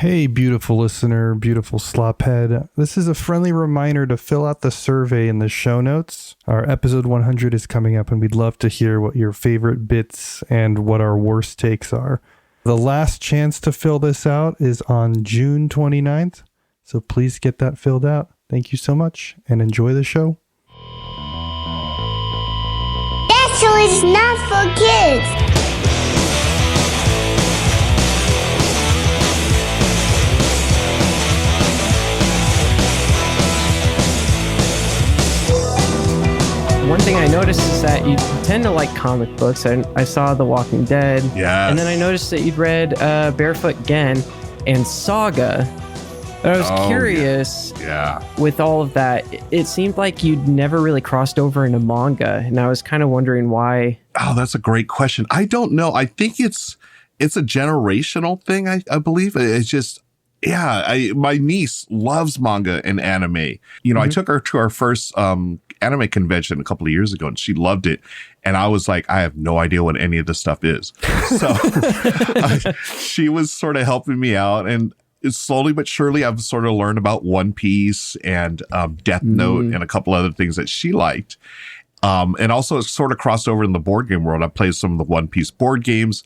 Hey, beautiful listener, beautiful slophead. This is a friendly reminder to fill out the survey in the show notes. Our episode 100 is coming up, and we'd love to hear what your favorite bits and what our worst takes are. The last chance to fill this out is on June 29th, so please get that filled out. Thank you so much, and enjoy the show. That show is not for kids. One thing I noticed is that you tend to like comic books. I saw The Walking Dead. Yes. And then I noticed that you'd read Barefoot Gen and Saga. And I was curious, with all of that, it seemed like you'd never really crossed over into manga. And I was kind of wondering why. Oh, that's a great question. I don't know. I think it's a generational thing, I believe. It's just, my niece loves manga and anime. You know, I took her to our first anime convention a couple of years ago and she loved it. And I was like, I have no idea what any of this stuff is. So she was sort of helping me out. And slowly but surely, I've sort of learned about One Piece and Death Note and a couple other things that she liked. And also it's sort of crossed over in the board game world. I played some of the One Piece board games.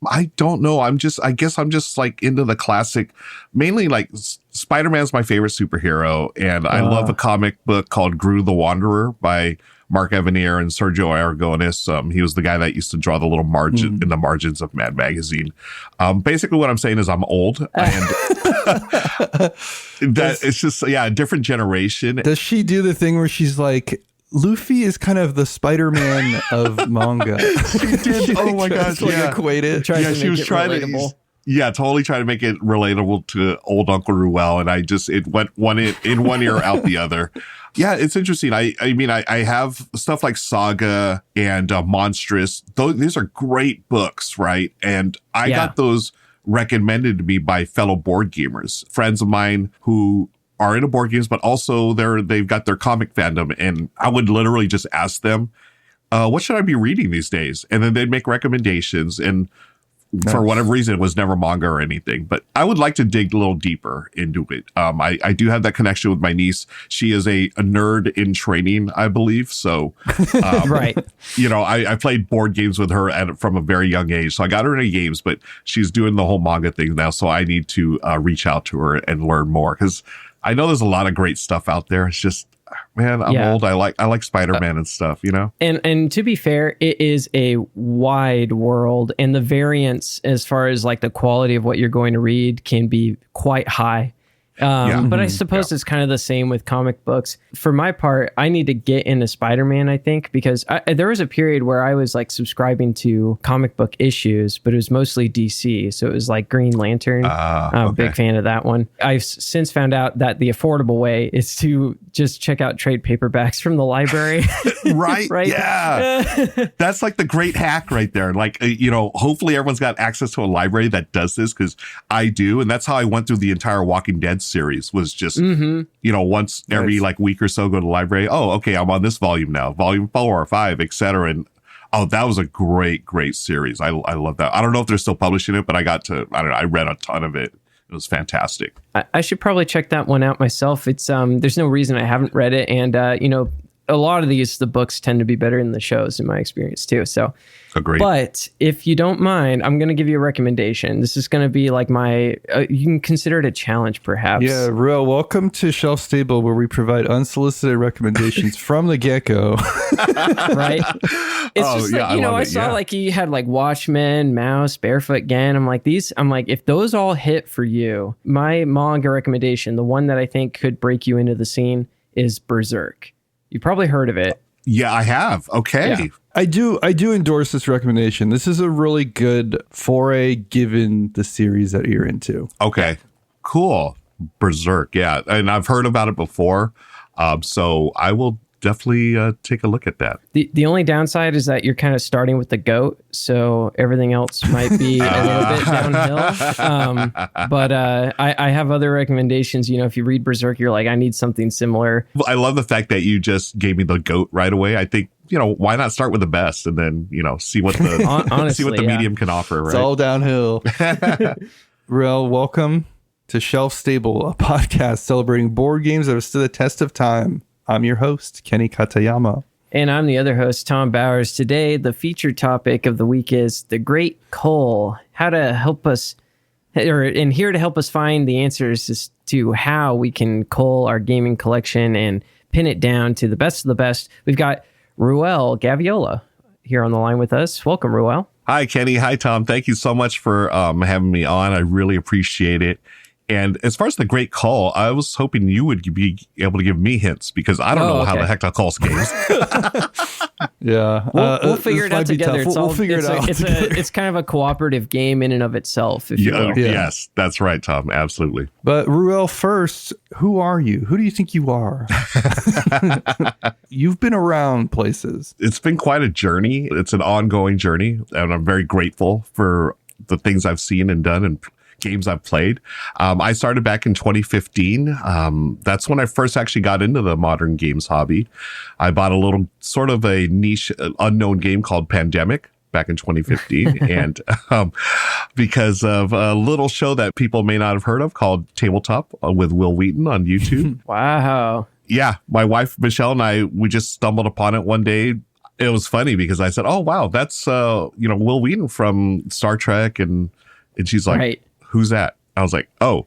I don't know. I guess I'm just like into the classic, mainly like Spider-Man's my favorite superhero. And I love a comic book called Gru the Wanderer by Mark Evanier and Sergio Aragonis. He was the guy that used to draw the little margin in the margins of Mad Magazine. Basically what I'm saying is I'm old and that it's just, a different generation. Does she do the thing where she's like, Luffy is kind of the Spider-Man of manga? She did. Oh my gosh. Equated. She was trying to. Yeah, totally trying to make it relatable to old Uncle Ruel, and it went in one ear, out the other. Yeah, it's interesting. I mean, I have stuff like Saga and Monstrous. These are great books, right? And I got those recommended to me by fellow board gamers, friends of mine who are into board games, but also they've got their comic fandom. And I would literally just ask them, what should I be reading these days? And then they'd make recommendations. And for whatever reason, it was never manga or anything, but I would like to dig a little deeper into it. I do have that connection with my niece. She is a nerd in training, I believe. So, right. You know, I played board games with her from a very young age. So I got her into games, but she's doing the whole manga thing now. So I need to reach out to her and learn more because I know there's a lot of great stuff out there. It's just, man, I'm old. I like Spider-Man and stuff, you know? And to be fair, it is a wide world, and the variance as far as like the quality of what you're going to read can be quite high. But I suppose it's kind of the same with comic books. For my part, I need to get into Spider-Man, I think, because there was a period where I was like subscribing to comic book issues, but it was mostly DC. So it was like Green Lantern. I'm a big fan of that one. I've since found out that the affordable way is to just check out trade paperbacks from the library. Right? Yeah. That's like the great hack right there. Like, you know, hopefully everyone's got access to a library that does this because I do. And that's how I went through the entire Walking Dead series was just, you know, once every like week or so go to the library. Oh, okay, I'm on this volume now, volume 4 or 5, etc. And that was a great series. I love that. I don't know if they're still publishing it, but I read a ton of it. It was fantastic. I should probably check that one out myself. It's there's no reason I haven't read it, and you know, a lot of the books tend to be better than the shows in my experience too. So, agreed. But if you don't mind, I'm going to give you a recommendation. This is going to be like my, you can consider it a challenge perhaps. Yeah, Ruel, welcome to Shelf Stable, where we provide unsolicited recommendations from the get-go. Right? It's just like, you know, I saw like you had like Watchmen, Mouse, Barefoot Gen. I'm like, if those all hit for you, my manga recommendation, the one that I think could break you into the scene is Berserk. You probably heard of it. Yeah, I have. Okay. Yeah. I do endorse this recommendation. This is a really good foray given the series that you're into. Okay. Cool. Berserk. Yeah. And I've heard about it before. So I will definitely take a look at that. The only downside is that you're kind of starting with the goat, so everything else might be a little bit downhill. But I have other recommendations. You know, if you read Berserk, you're like, I need something similar. I love the fact that you just gave me the goat right away. I think, you know, why not start with the best and then, you know, see what the honestly, see what the medium can offer. Right? It's all downhill. Ruel, welcome. to Shelf Stable, a podcast celebrating board games that have stood the test of time. I'm your host, Kenny Katayama. And I'm the other host, Tom Bowers. Today, the featured topic of the week is the Great Cull. How to help us, and here to help us find the answers as to how we can cull our gaming collection and pin it down to the best of the best. We've got Ruel Gaviola here on the line with us. Welcome, Ruel. Hi, Kenny. Hi, Tom. Thank you so much for having me on. I really appreciate it. And as far as the Great Cull, I was hoping you would be able to give me hints because I don't know how the heck to call games. Yeah. We'll figure it out together. We'll figure it out. It's kind of a cooperative game in and of itself. If you will. Yes, that's right, Tom. Absolutely. But Ruel, first, who are you? Who do you think you are? You've been around places. It's been quite a journey. It's an ongoing journey, and I'm very grateful for the things I've seen and done and games I've played. I started back in 2015. That's when I first actually got into the modern games hobby. I bought a little sort of a niche unknown game called Pandemic back in 2015. And because of a little show that people may not have heard of called Tabletop with Will Wheaton on YouTube. Wow. Yeah. My wife, Michelle, and I, we just stumbled upon it one day. It was funny because I said, oh, wow, that's, Will Wheaton from Star Trek. And she's like, right. Who's that? I was like, oh,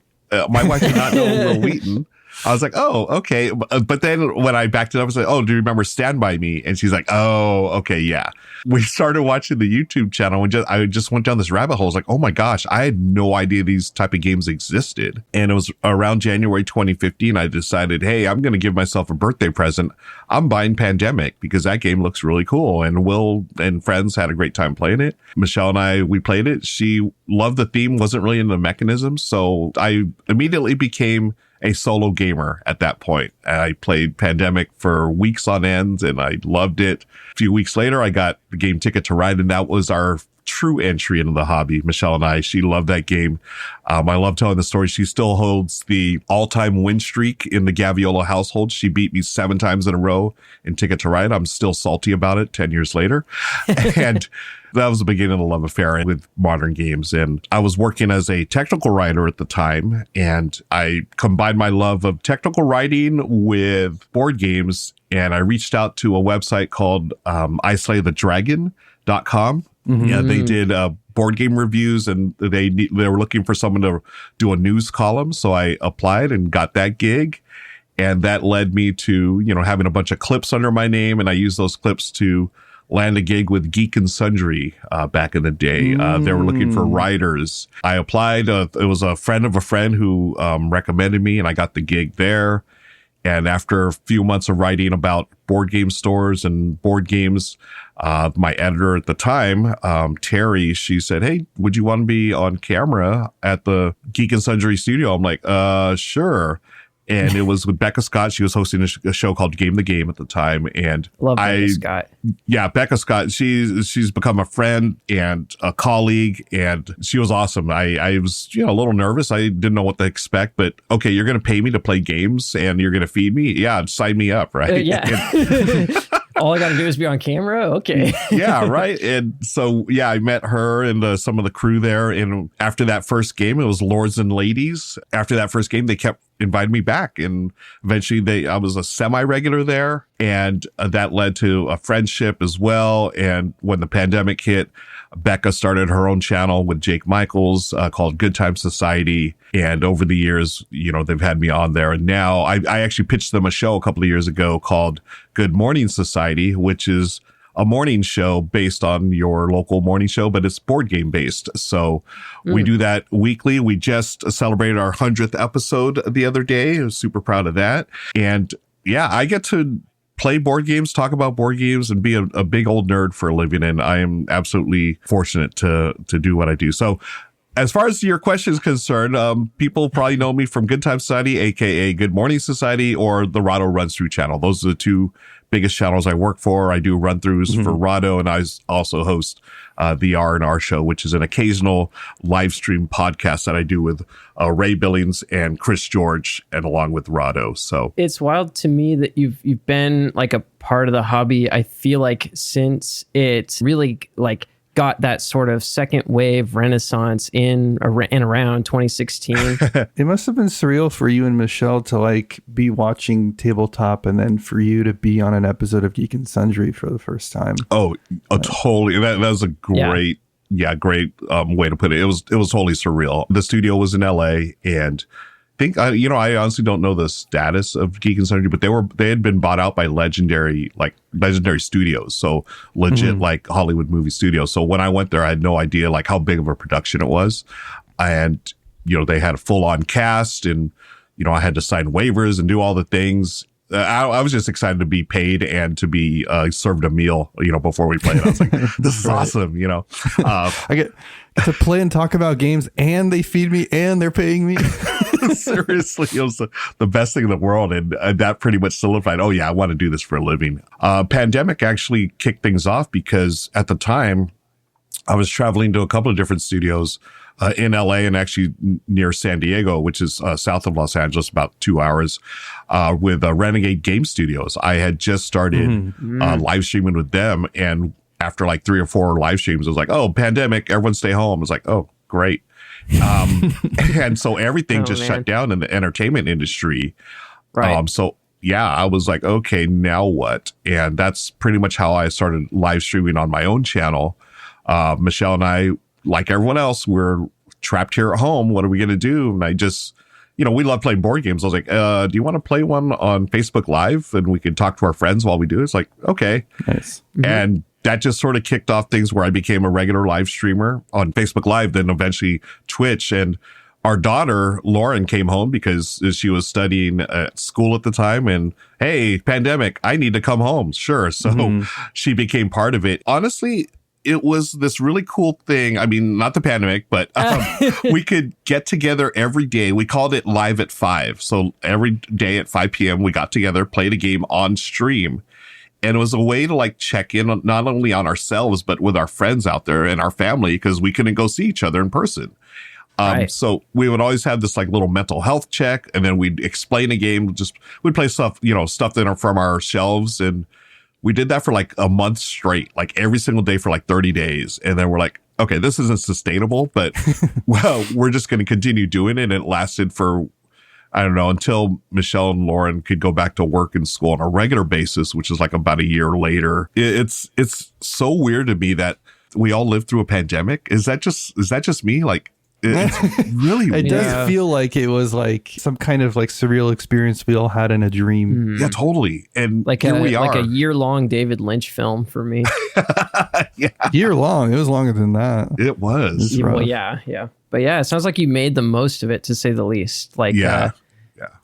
my wife did not know Will Wheaton. I was like, oh, okay. But then when I backed it up, I was like, oh, do you remember Stand By Me? And she's like, oh, okay, yeah. We started watching the YouTube channel and I just went down this rabbit hole. I was like, oh my gosh, I had no idea these type of games existed. And it was around January 2015, I decided, hey, I'm going to give myself a birthday present. I'm buying Pandemic because that game looks really cool. And Will and friends had a great time playing it. Michelle and I, we played it. She loved the theme, wasn't really into the mechanisms. So I immediately became a solo gamer at that point. I played Pandemic for weeks on end and I loved it. A few weeks later, I got the game Ticket to Ride, and that was our true entry into the hobby. Michelle and I, she loved that game. I love telling the story. She still holds the all-time win streak in the Gaviola household. She beat me 7 times in a row in Ticket to Ride. I'm still salty about it 10 years later. And that was the beginning of the love affair with modern games. And I was working as a technical writer at the time, and I combined my love of technical writing with board games. And I reached out to a website called ISlayTheDragon.com. Mm-hmm. Yeah, they did board game reviews, and they were looking for someone to do a news column. So I applied and got that gig. And that led me to, having a bunch of clips under my name. And I used those clips to land a gig with Geek and Sundry back in the day. They were looking for writers. I applied. It was a friend of a friend who recommended me, and I got the gig there. And after a few months of writing about board game stores and board games, my editor at the time, Terry, she said, hey, would you want to be on camera at the Geek and Sundry studio? I'm like, sure. And it was with Becca Scott. She was hosting a show called Game the Game at the time. And love Becca Scott. Yeah, Becca Scott. She's become a friend and a colleague, and she was awesome. I was, a little nervous. I didn't know what to expect, but okay, you're going to pay me to play games and you're going to feed me. Yeah, sign me up, right? Yeah. All I got to do is be on camera. Okay. Yeah, right. And so, yeah, I met her and some of the crew there. And after that first game, it was Lords and Ladies. After that first game, they kept inviting me back. And eventually I was a semi-regular there. And that led to a friendship as well. And when the pandemic hit, Becca started her own channel with Jake Michaels called Good Time Society. And over the years, they've had me on there. And now I actually pitched them a show a couple of years ago called Good Morning Society, which is a morning show based on your local morning show, but it's board game based. So we do that weekly. We just celebrated our 100th episode the other day. I was super proud of that. And yeah, I get to play board games, talk about board games, and be a big old nerd for a living. And I am absolutely fortunate to do what I do. So as far as your question is concerned, people probably know me from Good Time Society, aka Good Morning Society, or the Rahdo Runs Through channel. Those are the two biggest channels I work for. I do run-throughs for Rahdo, and I also host the R&R show, which is an occasional live stream podcast that I do with Ray Billings and Chris George, and along with Rahdo. So it's wild to me that you've been like a part of the hobby. I feel like since it's really like got that sort of second wave renaissance in and around 2016. It must have been surreal for you and Michelle to like be watching tabletop and then for you to be on an episode of Geek and Sundry for the first time. Totally. That was a great, great way to put it. It was totally surreal. The studio was in LA, and I honestly don't know the status of Geek and Sundry, but they had been bought out by legendary studios. So legit, like Hollywood movie studios. So when I went there, I had no idea like how big of a production it was. And, they had a full on cast, and, I had to sign waivers and do all the things. I was just excited to be paid and to be served a meal, before we played. I was like, this is awesome. I get to play and talk about games, and they feed me and they're paying me. Seriously, it was the best thing in the world. And that pretty much solidified, I want to do this for a living. Pandemic actually kicked things off because at the time I was traveling to a couple of different studios in LA and actually near San Diego, which is south of Los Angeles, about 2 hours, with Renegade Game Studios. I had just started live streaming with them. And after like 3 or 4 live streams, I was like, pandemic, everyone stay home. I was like, oh, great. And so everything shut down in the entertainment industry. Right. I was like, okay, now what? And that's pretty much how I started live streaming on my own channel. Michelle and I, like everyone else, we're trapped here at home. What are we going to do? And I just, we love playing board games. I was like, do you want to play one on Facebook Live? And we can talk to our friends while we do it. It's like, okay. Nice. And that just sort of kicked off things where I became a regular live streamer on Facebook Live, then eventually Twitch. And our daughter, Lauren, came home because she was studying at school at the time. And hey, pandemic, I need to come home. Sure. So she became part of it. Honestly, it was this really cool thing. I mean, not the pandemic, but we could get together every day. We called it Live at 5. So every day at 5 p.m., we got together, played a game on stream. And it was a way to like check in not only on ourselves, but with our friends out there and our family, because we couldn't go see each other in person. Right. So we would always have this like little mental health check, and then we'd explain a game. We'd play stuff that are from our shelves. And we did that for like a month straight, like every single day for like 30 days. And then we're like, okay, this isn't sustainable, but well, we're just going to continue doing it. And it lasted for, I don't know, until Michelle and Lauren could go back to work and school on a regular basis, which is like about a year later. It's so weird to me that we all lived through a pandemic. Is that just me? Like, it's really it does feel like it was like some kind of like surreal experience we all had in a dream. Yeah, totally. And like here we are. Like a year-long David Lynch film for me. Year long. It was longer than that. It was. Well, yeah. But yeah, it sounds like you made the most of it, to say the least. Like,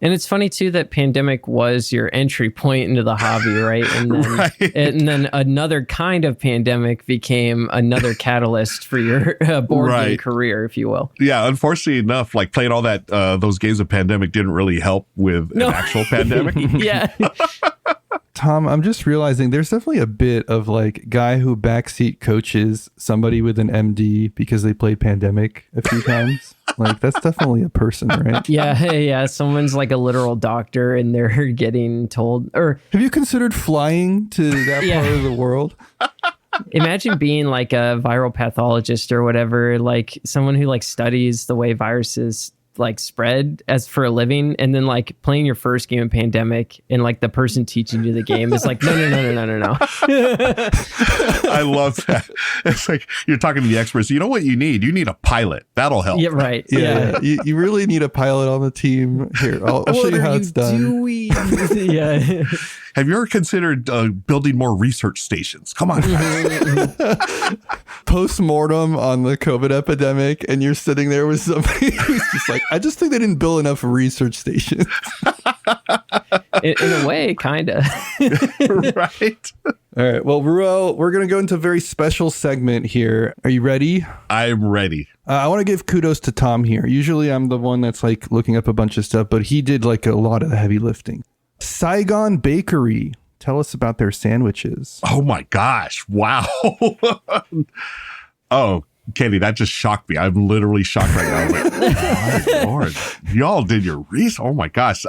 and it's funny too that pandemic was your entry point into the hobby, right? And then, and then another kind of pandemic became another catalyst for your board game career, if you will. Yeah, unfortunately enough, like playing all that those games of pandemic didn't really help with an actual pandemic. Yeah. Tom, I'm just realizing there's definitely a bit of like guy who backseat coaches somebody with an MD because they played Pandemic a few times. Like that's definitely a person, right? Yeah. Someone's like a literal doctor and they're getting told, or have you considered flying to that part of the world? Imagine being like a viral pathologist or whatever, like someone who like studies the way viruses like spread as for a living, and then like playing your first game of Pandemic and like the person teaching you the game is like no. I love that. It's like you're talking to the experts. You know what you need a pilot. That'll help. Yeah, right. Yeah. You really need a pilot on the team. Here, I'll show you how it's done. Yeah. Have you ever considered building more research stations? Come on. Post-mortem on the COVID epidemic, and you're sitting there with somebody who's just like, I just think they didn't build enough research stations. In a way, kind of. Right. All right. Well, Ruel, we're going to go into a very special segment here. Are you ready? I'm ready. I want to give kudos to Tom here. Usually I'm the one that's like looking up a bunch of stuff, but he did like a lot of the heavy lifting. Saigon Bakery. Tell us about their sandwiches. Oh my gosh. Wow. Oh, Katie, that just shocked me. I'm literally shocked right now. Like, oh my Lord. Y'all did your research. Oh my gosh.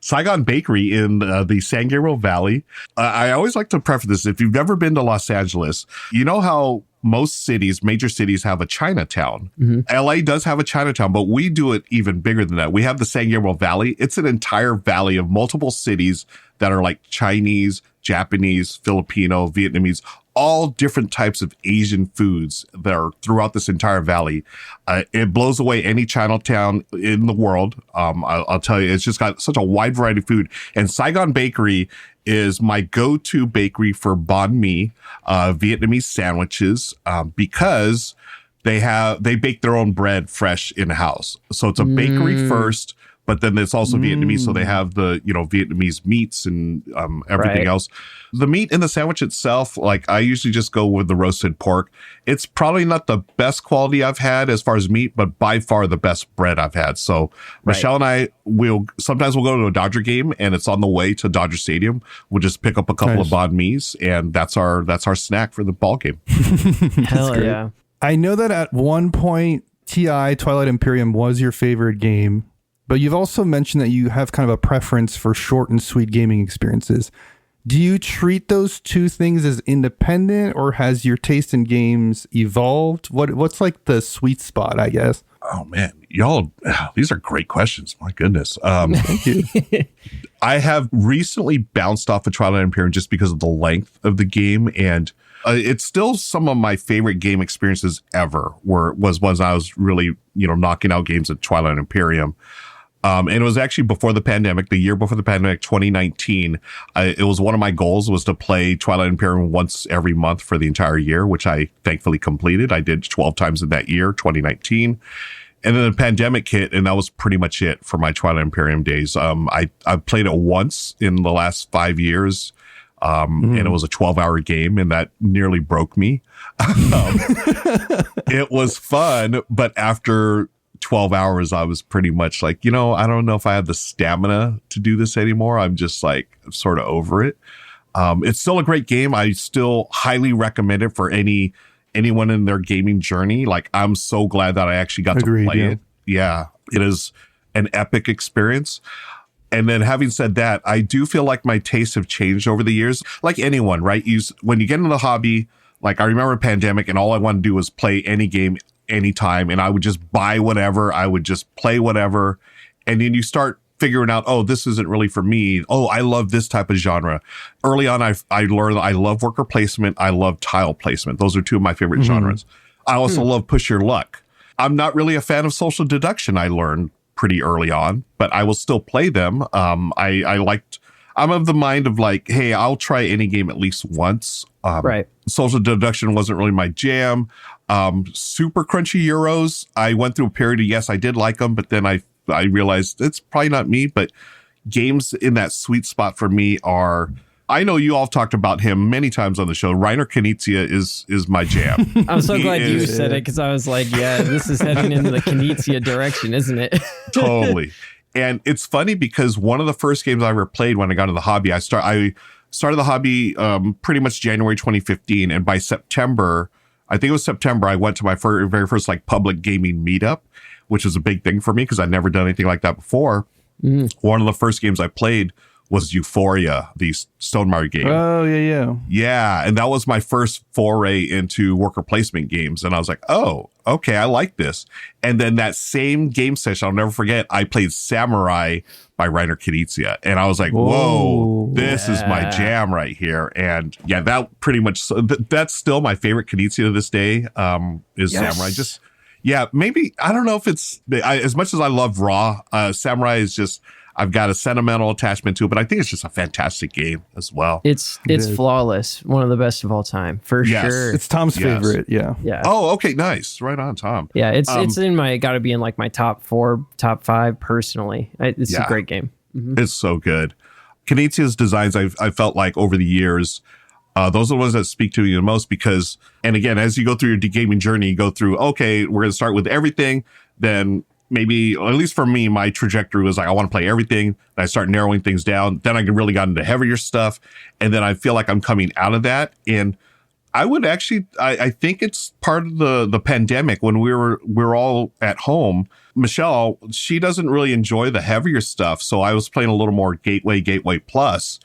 Saigon Bakery in the San Gabriel Valley. I always like to preface this. If you've never been to Los Angeles, you know how most cities, major cities, have a Chinatown. LA does have a Chinatown, but we do it even bigger than that. We have the San Gabriel Valley. It's an entire valley of multiple cities that are like Chinese, Japanese, Filipino, Vietnamese, all different types of Asian foods that are throughout this entire valley. It blows away any Chinatown in the world. I'll tell you, it's just got such a wide variety of food. And Saigon Bakery is my go-to bakery for banh mi, Vietnamese sandwiches, because they bake their own bread fresh in house. So it's a bakery first, but then it's also Vietnamese. So they have the, Vietnamese meats and everything else. The meat in the sandwich itself, like I usually just go with the roasted pork. It's probably not the best quality I've had as far as meat, but by far the best bread I've had. So Michelle and I sometimes we'll go to a Dodger game and it's on the way to Dodger Stadium. We'll just pick up a couple of banh mi's and that's our snack for the ball game. Hell yeah. I know that at one point TI Twilight Imperium was your favorite game, but you've also mentioned that you have kind of a preference for short and sweet gaming experiences. Do you treat those two things as independent, or has your taste in games evolved? What's like the sweet spot, I guess? Oh man, y'all, these are great questions. My goodness. Thank you. I have recently bounced off of Twilight Imperium just because of the length of the game, and it's still some of my favorite game experiences ever. Was when I was really, knocking out games at Twilight Imperium. And it was actually before the pandemic, the year before the pandemic, 2019. It was one of my goals was to play Twilight Imperium once every month for the entire year, which I thankfully completed. I did 12 times in that year, 2019. And then the pandemic hit, and that was pretty much it for my Twilight Imperium days. I played it once in the last 5 years. And it was a 12-hour game, and that nearly broke me. It was fun, but after 12 hours, I was pretty much like, I don't know if I have the stamina to do this anymore. I'm just like sort of over it. It's still a great game. I still highly recommend it for anyone in their gaming journey. Like, I'm so glad that I actually got to play it. Yeah, it is an epic experience. And then having said that, I do feel like my tastes have changed over the years. Like anyone, right? When you get into the hobby, like I remember pandemic and all I wanted to do was play any game anytime, and I would just buy whatever, I would just play whatever, and then you start figuring out, oh, this isn't really for me. Oh, I love this type of genre. Early on, I learned I love worker placement, I love tile placement. Those are two of my favorite genres. I also love push your luck. I'm not really a fan of social deduction, I learned pretty early on, but I will still play them. I'm of the mind of like, hey, I'll try any game at least once. Social deduction wasn't really my jam. Super crunchy Euros, I went through a period of, yes, I did like them, but then I realized it's probably not me. But games in that sweet spot for me are, I know you all talked about him many times on the show. Reiner Knizia is my jam. I'm so glad you said it, because I was like, yeah, this is heading into the Knizia direction, isn't it? Totally. And it's funny because one of the first games I ever played when I got into the hobby, I started the hobby pretty much January 2015, and by September, I think it was September, I went to my very first like public gaming meetup, which was a big thing for me because I'd never done anything like that before. One of the first games I played was Euphoria, the Stonemaier game. Oh, yeah. Yeah, and that was my first foray into worker placement games. And I was like, oh, okay, I like this. And then that same game session, I'll never forget, I played Samurai by Reiner Knizia. And I was like, whoa, this is my jam right here. And yeah, that pretty much, that's still my favorite Knizia to this day, is Samurai. Just, yeah, maybe, I don't know if it's, as much as I love Raw, Samurai is just, I've got a sentimental attachment to it, but I think it's just a fantastic game as well. It's flawless. One of the best of all time, for sure. It's Tom's favorite. Yeah. Oh, okay. Nice. Right on, Tom. Yeah. It's in got to be in like my top 4, top 5 personally. It's a great game. It's so good. Knizia's designs, I felt like over the years, those are the ones that speak to you the most because, and again, as you go through your gaming journey, you go through, okay, we're going to start with everything. Then maybe, at least for me, my trajectory was like, I want to play everything. And I start narrowing things down. Then I really got into heavier stuff. And then I feel like I'm coming out of that. And I would actually, I think it's part of the pandemic when we're all at home. Michelle, she doesn't really enjoy the heavier stuff. So I was playing a little more Gateway Plus.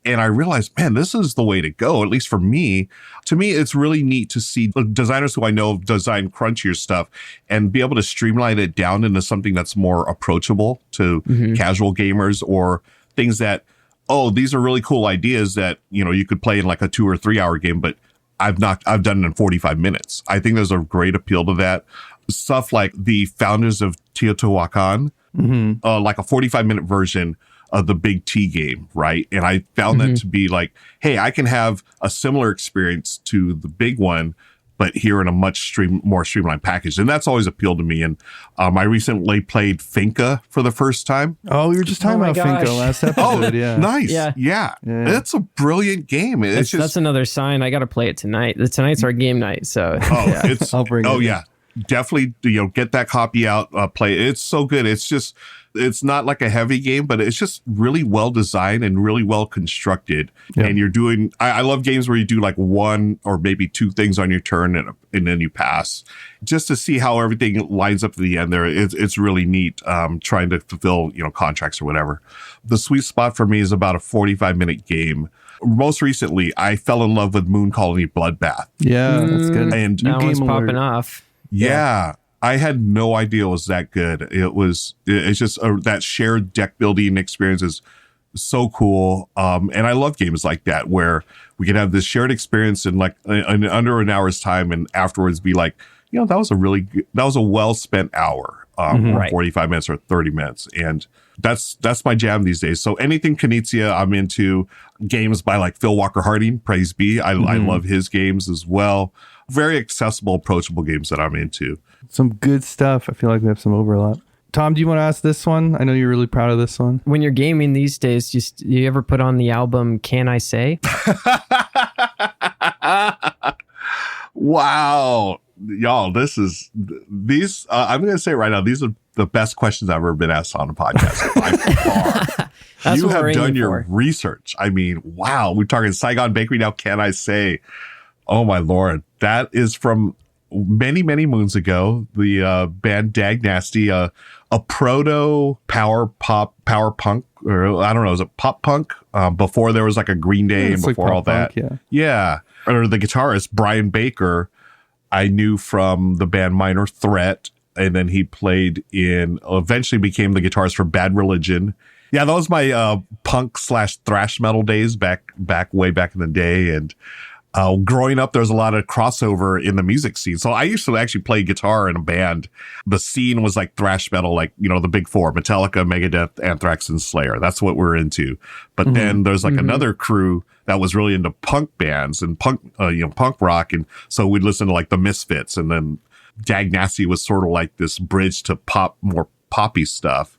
And I realized, man, this is the way to go, at least for me. To me, it's really neat to see designers who I know design crunchier stuff and be able to streamline it down into something that's more approachable to casual gamers, or things that, oh, these are really cool ideas that, you could play in like a 2 or 3 hour game, but I've done it in 45 minutes. I think there's a great appeal to that. Stuff like the Founders of Teotihuacan, like a 45-minute version of the Big T game, right? And I found that to be like, hey, I can have a similar experience to the big one, but here in a much more streamlined package. And that's always appealed to me. And I recently played Finca for the first time. Oh, we were just talking about Finca last episode. Yeah. Nice. Yeah. It's a brilliant game. That's another sign. I got to play it tonight. Tonight's our game night. So I'll bring it. Oh, yeah. Definitely, get that copy out, play it. It's so good. It's not like a heavy game, but it's just really well designed and really well constructed. Yeah. And you're doing, I love games where you do like 1 or maybe 2 things on your turn and then you pass, just to see how everything lines up to the end there. It's really neat, trying to fulfill, contracts or whatever. The sweet spot for me is about a 45-minute game. Most recently, I fell in love with Moon Colony Bloodbath. Yeah, that's good. And that one's popping off. Yeah. I had no idea it was that good. It's just that shared deck building experience is so cool. And I love games like that where we can have this shared experience in under an hour's time, and afterwards be like, that was a well spent hour, or 45 minutes or 30 minutes. And that's my jam these days. So anything Knizia, I'm into. Games by like Phil Walker Harding, praise be. I love his games as well. Very accessible, approachable games that I'm into. Some good stuff. I feel like we have some overlap. Tom, do you want to ask this one? I know you're really proud of this one. When you're gaming these days, do you ever put on the album Can I Say? Wow. Y'all, I'm going to say right now, these are the best questions I've ever been asked on a podcast by far. You have done your research. I mean, wow. We're talking Saigon Bakery now. Can I Say? Oh my Lord. That is from many, many moons ago. The band Dag Nasty, a proto power punk, or I don't know, is it pop punk? Before there was like a Green Day and before all that. Yeah. Or the guitarist, Brian Baker, I knew from the band Minor Threat. And then he eventually became the guitarist for Bad Religion. Yeah, that was my punk/thrash metal days way back in the day. And growing up, there's a lot of crossover in the music scene. So I used to actually play guitar in a band. The scene was like thrash metal, like, the big four, Metallica, Megadeth, Anthrax, and Slayer. That's what we're into. But then there's like another crew that was really into punk bands and punk rock. And so we'd listen to like the Misfits, and then Dag Nasty was sort of like this bridge to more poppy stuff.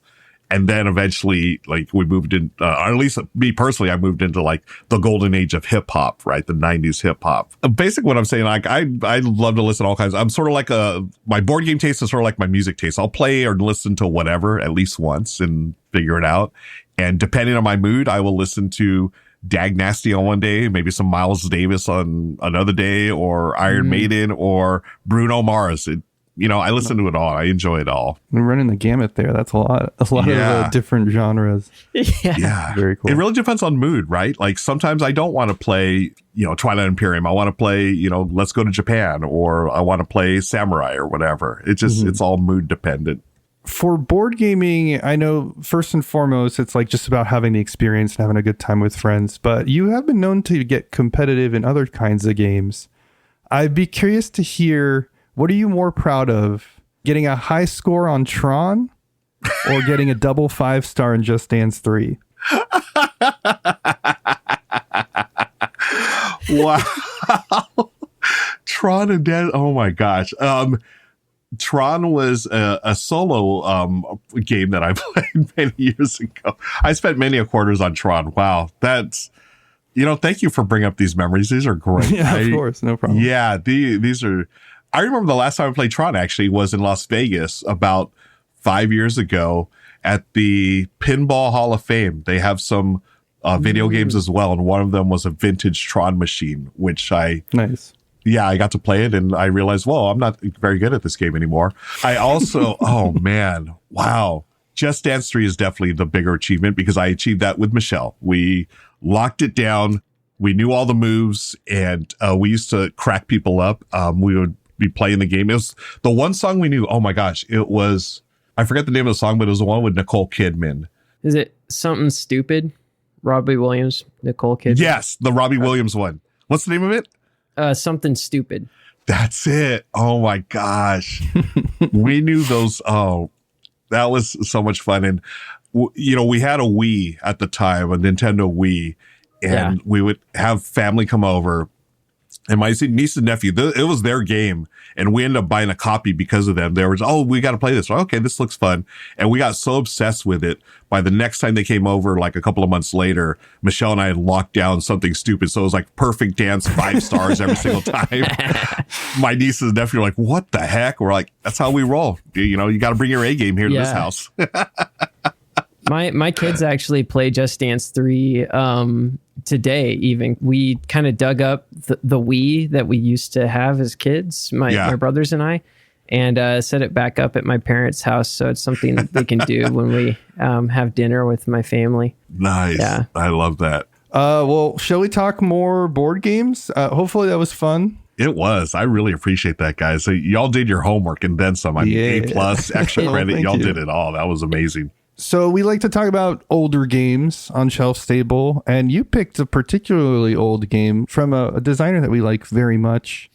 And then eventually, like, we moved in, or at least me personally, I moved into like the golden age of hip hop, right? The 90s hip hop. Basically what I'm saying, like, I love to listen to all kinds. I'm sort of like my board game taste is sort of like my music taste. I'll play or listen to whatever at least once and figure it out. And depending on my mood, I will listen to Dag Nasty on one day, maybe some Miles Davis on another day, or Iron Maiden or Bruno Mars. I listen to it all. I enjoy it all. We're running the gamut there. That's a lot of different genres. Yeah. Very cool. It really depends on mood, right? Like sometimes I don't want to play, Twilight Imperium. I want to play, Let's Go to Japan, or I want to play Samurai or whatever. It just, it's all mood dependent. For board gaming, I know first and foremost, it's like just about having the experience and having a good time with friends, but you have been known to get competitive in other kinds of games. I'd be curious to hear, what are you more proud of? Getting a high score on Tron or getting a double 5-star in Just Dance 3? Wow. Tron and Dance. Oh my gosh. Tron was a solo game that I played many years ago. I spent many quarters on Tron. Wow. That's, thank you for bringing up these memories. These are great. Yeah, of course. No problem. Yeah. These are, I remember the last time I played Tron actually was in Las Vegas about 5 years ago at the Pinball Hall of Fame. They have some video games as well. And one of them was a vintage Tron machine, which Nice. Yeah, I got to play it and I realized, well, I'm not very good at this game anymore. I also, oh man, wow. Just Dance 3 is definitely the bigger achievement because I achieved that with Michelle. We locked it down. We knew all the moves, and we used to crack people up. We would be playing the game. It was the one song we knew. Oh my gosh. It was, I forget the name of the song, but it was the one with Nicole Kidman. Is it Something Stupid? Robbie Williams, Nicole Kidman? Yes, the Robbie Williams one. What's the name of it? Something Stupid. That's it. Oh my gosh. We knew those. Oh, that was so much fun. And, we had a Wii at the time, a Nintendo Wii, and we would have family come over. And my niece and nephew, it was their game. And we ended up buying a copy because of them. They were, we got to play this. Okay, this looks fun. And we got so obsessed with it. By the next time they came over, like a couple of months later, Michelle and I had locked down Something Stupid. So it was like perfect dance, 5 stars every single time. My nieces and nephew were like, what the heck? We're like, that's how we roll. You got to bring your A game here to this house. My kids actually play Just Dance 3 today. Even we kind of dug up the Wii that we used to have as kids, my brothers and I, and set it back up at my parents' house. So it's something that they can do when we have dinner with my family. Nice. Yeah. I love that. Well, shall we talk more board games? Hopefully that was fun. It was. I really appreciate that, guys. So y'all did your homework and then some. I mean, A+, extra credit. Y'all did it all. That was amazing. So we like to talk about older games on Shelf Stable, and you picked a particularly old game from a designer that we like very much.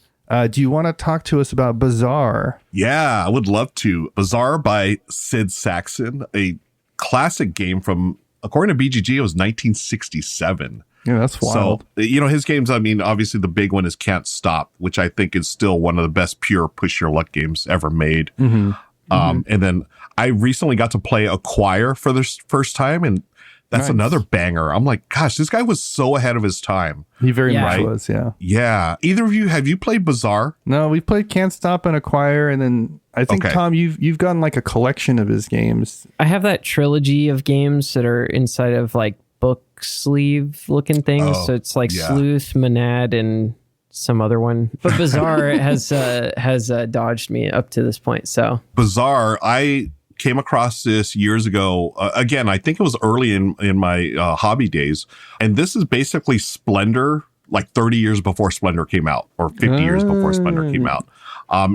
Do you want to talk to us about Bazaar? Yeah, I would love to. Bazaar by Sid Sackson, a classic game from, according to BGG, it was 1967. Yeah, that's wild. So, his games, I mean, obviously the big one is Can't Stop, which I think is still one of the best pure push your luck games ever made. Mm-hmm. And then I recently got to play Acquire for the first time, and that's another banger. I'm like, gosh, this guy was so ahead of his time. He very much was, yeah. Yeah. Either of you, have you played Bazaar? No, we've played Can't Stop and Acquire, and then I think, Tom, you've gotten like a collection of his games. I have that trilogy of games that are inside of like book sleeve looking things. So it's like Sleuth, Monad, and some other one, but Bazaar has dodged me up to this point. So Bazaar, I came across this years ago. Again, I think it was early in my hobby days, and this is basically Splendor, like 30 years before Splendor came out, or 50 years before Splendor came out.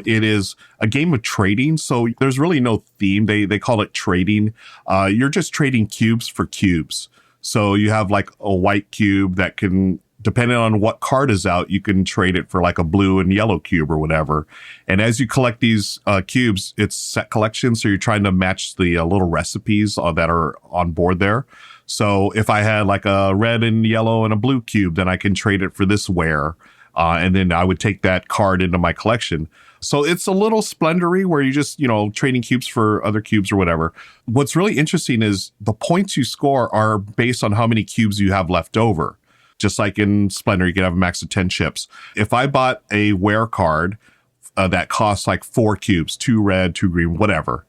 It is a game of trading, so there's really no theme. They call it trading. You're just trading cubes for cubes. So you have like a white cube that can, depending on what card is out, you can trade it for like a blue and yellow cube or whatever. And as you collect these cubes, it's set collections. So you're trying to match the little recipes that are on board there. So if I had like a red and yellow and a blue cube, then I can trade it for this ware. And then I would take that card into my collection. So it's a little Splendory where you just, trading cubes for other cubes or whatever. What's really interesting is the points you score are based on how many cubes you have left over. Just like in Splendor, you can have a max of 10 chips. If I bought a ware card that costs like 4 cubes, 2 red, 2 green, whatever,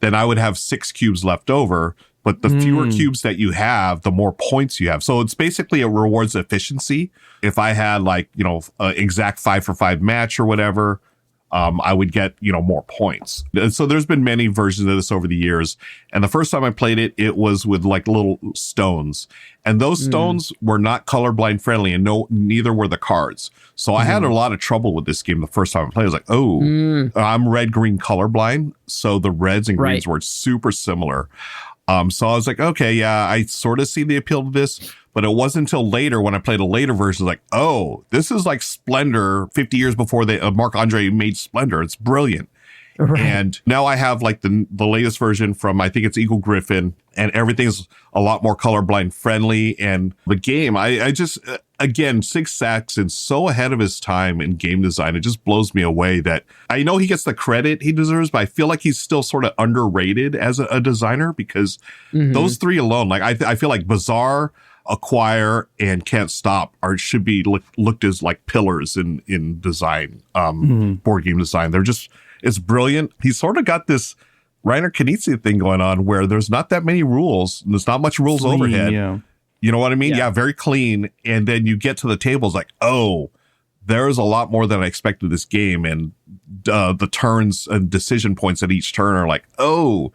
then I would have 6 cubes left over. But the fewer cubes that you have, the more points you have. So it's basically it rewards efficiency. If I had like, exact 5-for-5 match or whatever, I would get, more points. And so there's been many versions of this over the years. And the first time I played it, it was with like little stones. And those stones were not colorblind friendly, and neither were the cards. So I had a lot of trouble with this game the first time I played. I was like, I'm red-green colorblind. So the reds and greens were super similar. So I was like, okay, yeah, I sort of see the appeal to this. But it wasn't until later when I played a later version, like, oh, this is like Splendor 50 years before Marc-Andre made Splendor. It's brilliant. Right. And now I have like the latest version from, I think it's Eagle Griffin, and everything's a lot more colorblind friendly. And the game, I just, again, Sid Sackson's so ahead of his time in game design. It just blows me away that I know he gets the credit he deserves, but I feel like he's still sort of underrated as a designer, because those three alone, like I feel like Bazaar, Acquire, and Can't Stop should be looked as like pillars in design, board game design. They're just, it's brilliant. He's sort of got this Reiner Knizia thing going on where there's not that many rules. And there's not much rules overhead. Yeah. You know what I mean? Yeah, very clean. And then you get to the tables like, oh, there's a lot more than I expected this game. And the turns and decision points at each turn are like, oh,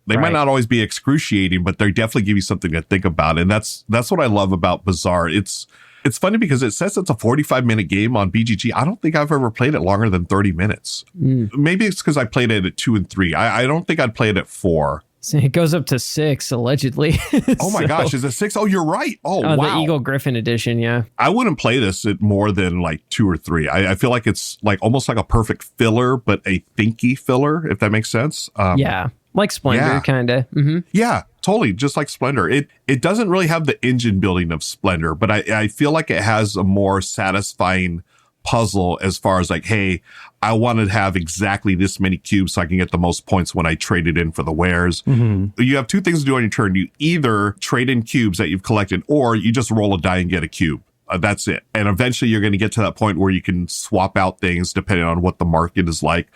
They might not always be excruciating, but they definitely give you something to think about. And that's what I love about Bazaar. It's funny because it says it's a 45-minute game on BGG. I don't think I've ever played it longer than 30 minutes. Maybe it's because I played it at 2 and 3. I don't think I'd play it at 4. So it goes up to 6, allegedly. Oh my gosh, is it 6? Oh, you're right. Oh, wow. The Eagle Griffin edition, yeah. I wouldn't play this at more than like 2 or 3. I feel like it's like almost like a perfect filler, but a thinky filler, if that makes sense. Yeah, like Splendor, kind of. Mm-hmm. Yeah, totally. Just like Splendor. It doesn't really have the engine building of Splendor, but I feel like it has a more satisfying puzzle as far as like, hey, I want to have exactly this many cubes so I can get the most points when I trade it in for the wares. You have 2 things to do on your turn. You either trade in cubes that you've collected, or you just roll a die and get a cube. That's it. And eventually you're going to get to that point where you can swap out things depending on what the market is like.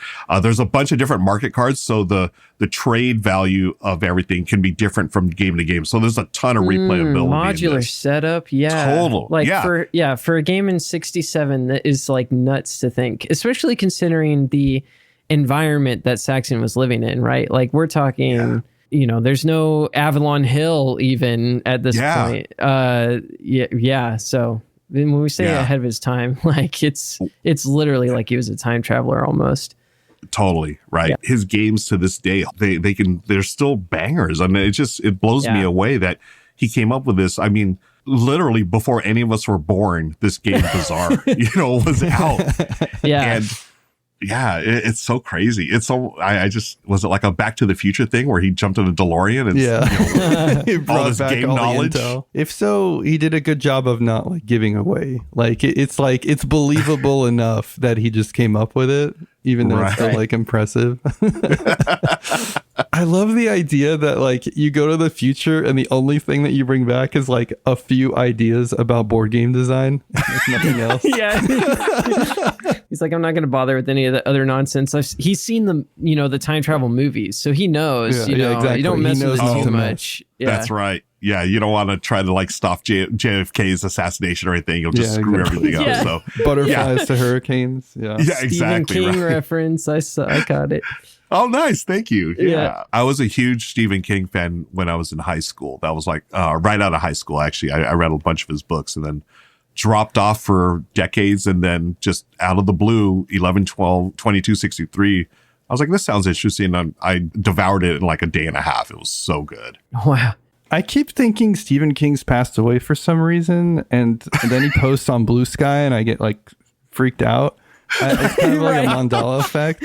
There's a bunch of different market cards. So the trade value of everything can be different from game to game. So there's a ton of replayability. Modular setup. Yeah. Total. Like for a game in 67, that is like nuts to think, especially considering the environment that Sackson was living in, right? Like we're talking, there's no Avalon Hill even at this point. So when we say ahead of his time, like it's literally like he was a time traveler almost. Totally right. Yeah. His games to this day, they're still bangers. I mean, it blows me away that he came up with this. I mean, literally before any of us were born, this game Bazaar, was out. Yeah. And it's so crazy. It's so, was it like a Back to the Future thing where he jumped in a DeLorean and he brought all this back game all knowledge? If so, he did a good job of not like giving away. Like it's believable enough that he just came up with it, even though it's still like impressive. I love the idea that like you go to the future and the only thing that you bring back is like a few ideas about board game design. There's nothing else. He's like, I'm not going to bother with any of the other nonsense. He's seen the time travel movies, so he knows. Exactly. You don't mess with it too much. Yeah. That's right. Yeah, you don't want to try to like stop JFK's assassination or anything. You'll just screw everything up. So butterflies to hurricanes. Yeah, exactly. Stephen King reference. I got it. Oh, nice. Thank you. Yeah. I was a huge Stephen King fan when I was in high school. That was like right out of high school, actually. I read a bunch of his books and then dropped off for decades. And then just out of the blue, 11, 12, 22, 63. I was like, this sounds interesting. And I devoured it in like a day and a half. It was so good. Wow. I keep thinking Stephen King's passed away for some reason. And then he posts on Blue Sky and I get like freaked out. It's kind of like a Mandela effect.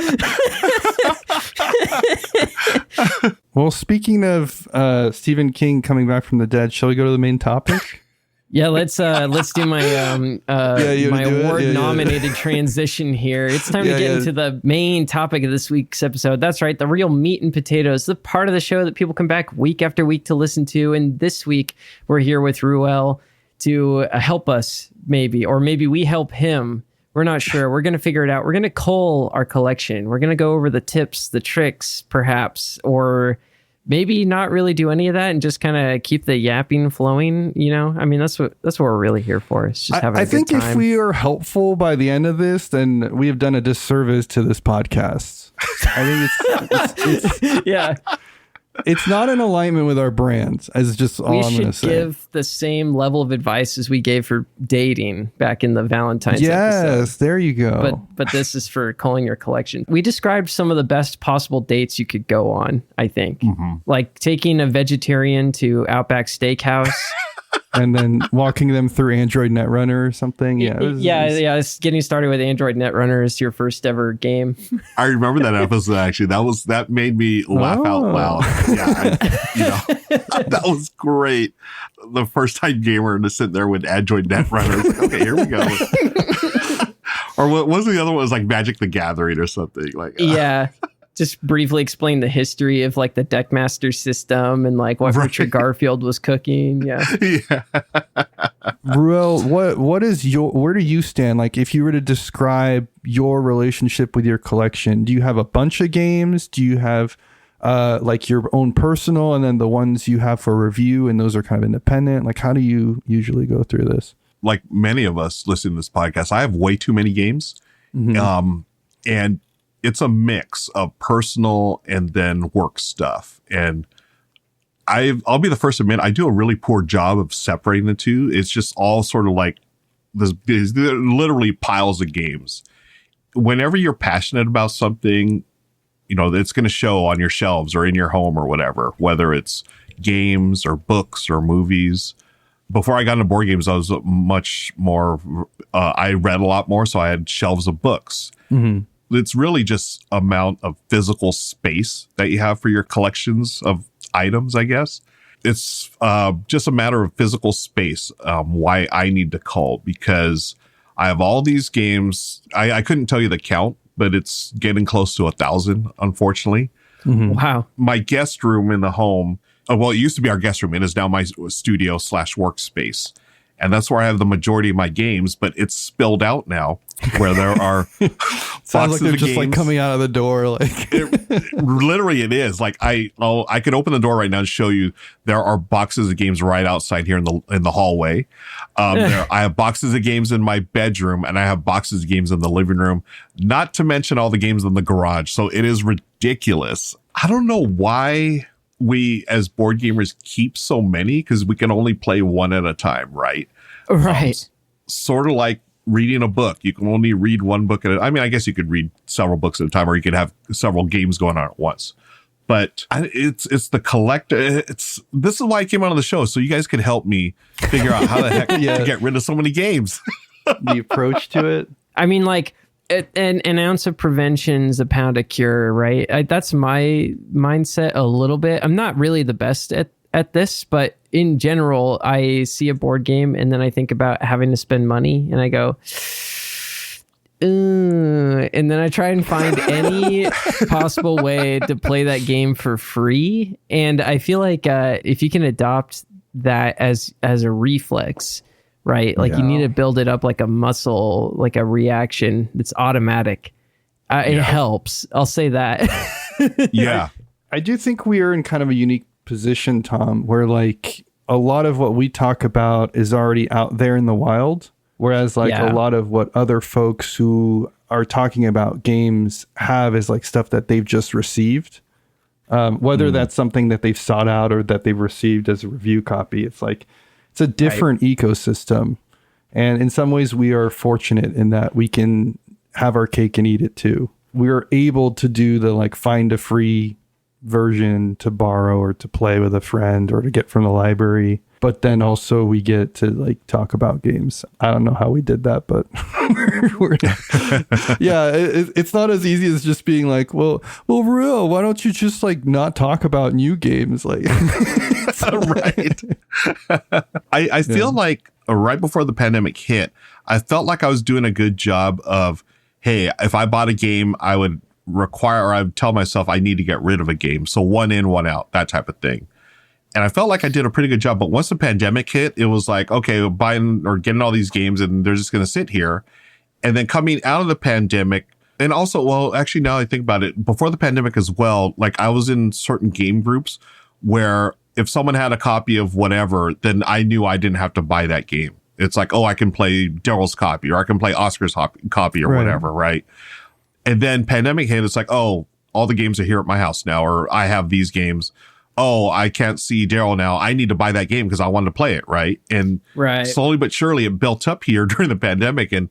Well, speaking of Stephen King coming back from the dead, shall we go to the main topic? Yeah, let's do my my award nominated transition here. It's time to get into the main topic of this week's episode. That's right, the real meat and potatoes, the part of the show that people come back week after week to listen to. And this week we're here with Ruel to help us, maybe we help him. We're not sure. We're going to figure it out. We're going to cull our collection. We're going to go over the tips, the tricks, perhaps, or maybe not really do any of that and just kind of keep the yapping flowing. I mean, that's what we're really here for. It's just having a good time. I think if we are helpful by the end of this, then we have done a disservice to this podcast. I think it's it's not in alignment with our brands, as just all I'm going to say. We should give the same level of advice as we gave for dating back in the Valentine's episode. Yes, there you go. But this is for culling your collection. We described some of the best possible dates you could go on, I think. Mm-hmm. Like taking a vegetarian to Outback Steakhouse. And then walking them through Android Netrunner or something. It's getting started with Android Netrunner is your first ever game. I remember that episode, actually. That made me laugh out loud. Yeah, that was great. The first time gamer to sit there with Android Netrunner. Like, okay, here we go. Or what was the other one? It was like Magic the Gathering or something. Like just briefly explain the history of like the Deckmaster system and like what Richard Garfield was cooking. Yeah. Ruel, where do you stand? Like if you were to describe your relationship with your collection, do you have a bunch of games? Do you have like your own personal and then the ones you have for review and those are kind of independent? Like how do you usually go through this? Like many of us listening to this podcast, I have way too many games. Mm-hmm. And it's a mix of personal and then work stuff. And I'll be the first to admit, I do a really poor job of separating the two. It's just all sort of like there's literally piles of games. Whenever you're passionate about something, you know, it's going to show on your shelves or in your home or whatever, whether it's games or books or movies. Before I got into board games, I was much more, I read a lot more. So I had shelves of books. Mm-hmm. It's really just amount of physical space that you have for your collections of items, I guess. It's just a matter of physical space, why I need to cull, because I have all these games. I couldn't tell you the count, but it's getting close to 1,000, unfortunately. Mm-hmm. Wow. My guest room in the home, well, it used to be our guest room. It is now my studio / workspace. And that's where I have the majority of my games, but it's spilled out now where there are sounds like they're just games. Like coming out of the door. Like literally it is. Like I could open the door right now and show you there are boxes of games right outside here in the hallway. I have boxes of games in my bedroom and I have boxes of games in the living room, not to mention all the games in the garage. So it is ridiculous. I don't know why we as board gamers keep so many, because we can only play one at a time, right? Right. Sort of like reading a book. You can only read one book at a time. I mean, I guess you could read several books at a time, or you could have several games going on at once. But it's the collector. This is why I came out on the show, so you guys could help me figure out how the heck to get rid of so many games. The approach to it. I mean, like an ounce of prevention's a pound of cure, right? That's my mindset a little bit. I'm not really the best at this, but in general, I see a board game and then I think about having to spend money and I go, and then I try and find any possible way to play that game for free. And I feel like if you can adopt that as a reflex, right? Like you need to build it up like a muscle, like a reaction that's automatic. It helps. I'll say that. Yeah. I do think we are in kind of a unique position, Tom, where like a lot of what we talk about is already out there in the wild. Whereas like a lot of what other folks who are talking about games have is like stuff that they've just received. Whether that's something that they've sought out or that they've received as a review copy. It's like, it's a different ecosystem. And in some ways we are fortunate in that we can have our cake and eat it too. We're able to do the like find a free version to borrow or to play with a friend or to get from the library. But then also we get to like talk about games. I don't know how we did that, but it's not as easy as just being like, well, Ruel, why don't you just like not talk about new games? Like, right. I feel like right before the pandemic hit, I felt like I was doing a good job of, hey, if I bought a game, I would require, or I would tell myself I need to get rid of a game. So one in, one out, that type of thing. And I felt like I did a pretty good job. But once the pandemic hit, it was like, okay, buying or getting all these games and they're just going to sit here. And then coming out of the pandemic, and also, well, actually, now I think about it, before the pandemic as well, like I was in certain game groups where if someone had a copy of whatever, then I knew I didn't have to buy that game. It's like, oh, I can play Daryl's copy or I can play Oscar's copy or whatever, right? And then pandemic hit, it's like, oh, all the games are here at my house now, or I have these games. Oh, I can't see Daryl now. I need to buy that game because I wanted to play it, right? And slowly but surely it built up here during the pandemic, and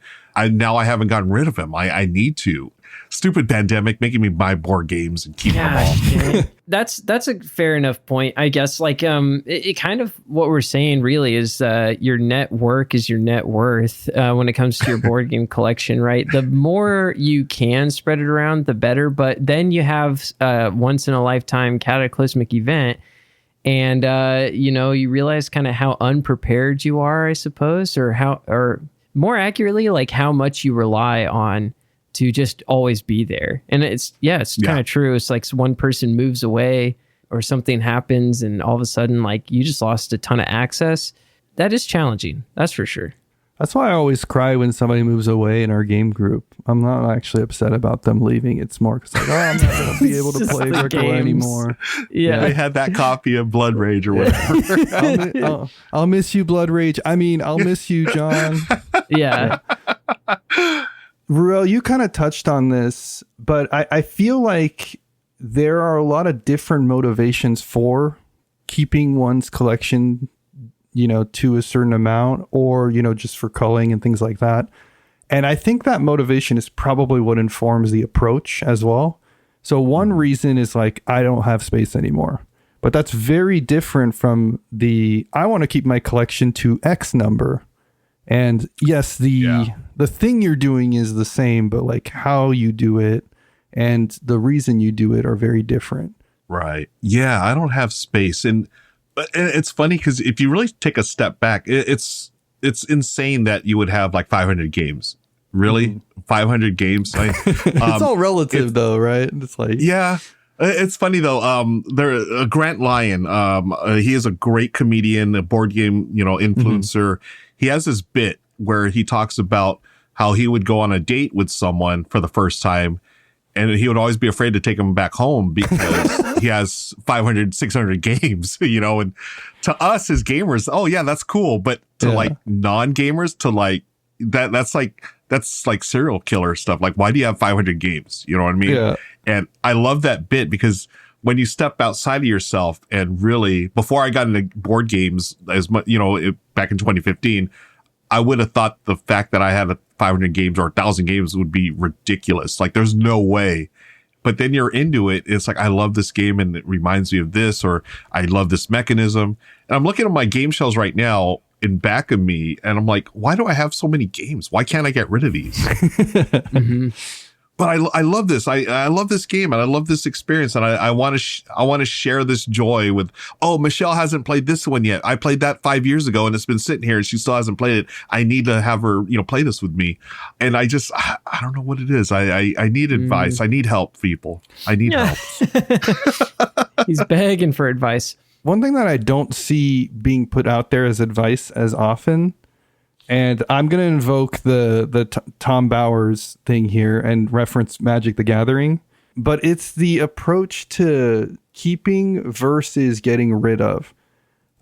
now I haven't gotten rid of him. I need to. Stupid pandemic making me buy board games and keep them all. That's a fair enough point, I guess. Like, it kind of what we're saying really is your net work is your net worth when it comes to your board game collection, right? The more you can spread it around, the better. But then you have once in a lifetime cataclysmic event, and you realize kind of how unprepared you are, I suppose, or more accurately, like how much you rely on to just always be there. And it's kind of true. It's like one person moves away or something happens and all of a sudden like you just lost a ton of access. That is challenging. That's for sure. That's why I always cry when somebody moves away in our game group. I'm not actually upset about them leaving. It's more because like, I'm not going to be able to play Great Cull anymore. Yeah. I had that copy of Blood Rage or whatever. I'll miss you, Blood Rage. I mean, I'll miss you, John. Yeah. Ruel, you kind of touched on this, but I feel like there are a lot of different motivations for keeping one's collection, to a certain amount, or, just for culling and things like that. And I think that motivation is probably what informs the approach as well. So one reason is like, I don't have space anymore. But that's very different from I want to keep my collection to X number. And yes, the thing you're doing is the same, but like how you do it and the reason you do it are very different. Right. Yeah, I don't have space. And it's funny because if you really take a step back, it's insane that you would have like 500 games. Really? 500 games? It's all relative though, right? It's like... Yeah. It's funny though. Grant Lyon, he is a great comedian, a board game, influencer. He has this bit where he talks about how he would go on a date with someone for the first time, and he would always be afraid to take them back home because he has 500, 600 games, and to us as gamers, oh yeah, that's cool. But to like non-gamers, to like that's like serial killer stuff. Like, why do you have 500 games? You know what I mean? Yeah. And I love that bit because when you step outside of yourself and really, before I got into board games, as much, back in 2015, I would have thought the fact that I had 500 games or 1,000 games would be ridiculous. Like, there's no way. But then you're into it. It's like, I love this game and it reminds me of this, or I love this mechanism. And I'm looking at my game shelves right now in back of me, and I'm like, why do I have so many games? Why can't I get rid of these? But I love this. I love this game and I love this experience, and I want to share this joy with. Oh, Michelle hasn't played this one yet. I played that 5 years ago and it's been sitting here and she still hasn't played it. I need to have her, play this with me. And I don't know what it is. I need advice. I need help, people. I need help. He's begging for advice. One thing that I don't see being put out there as advice as often, and I'm going to invoke the Tom Bowers thing here and reference Magic the Gathering, but it's the approach to keeping versus getting rid of.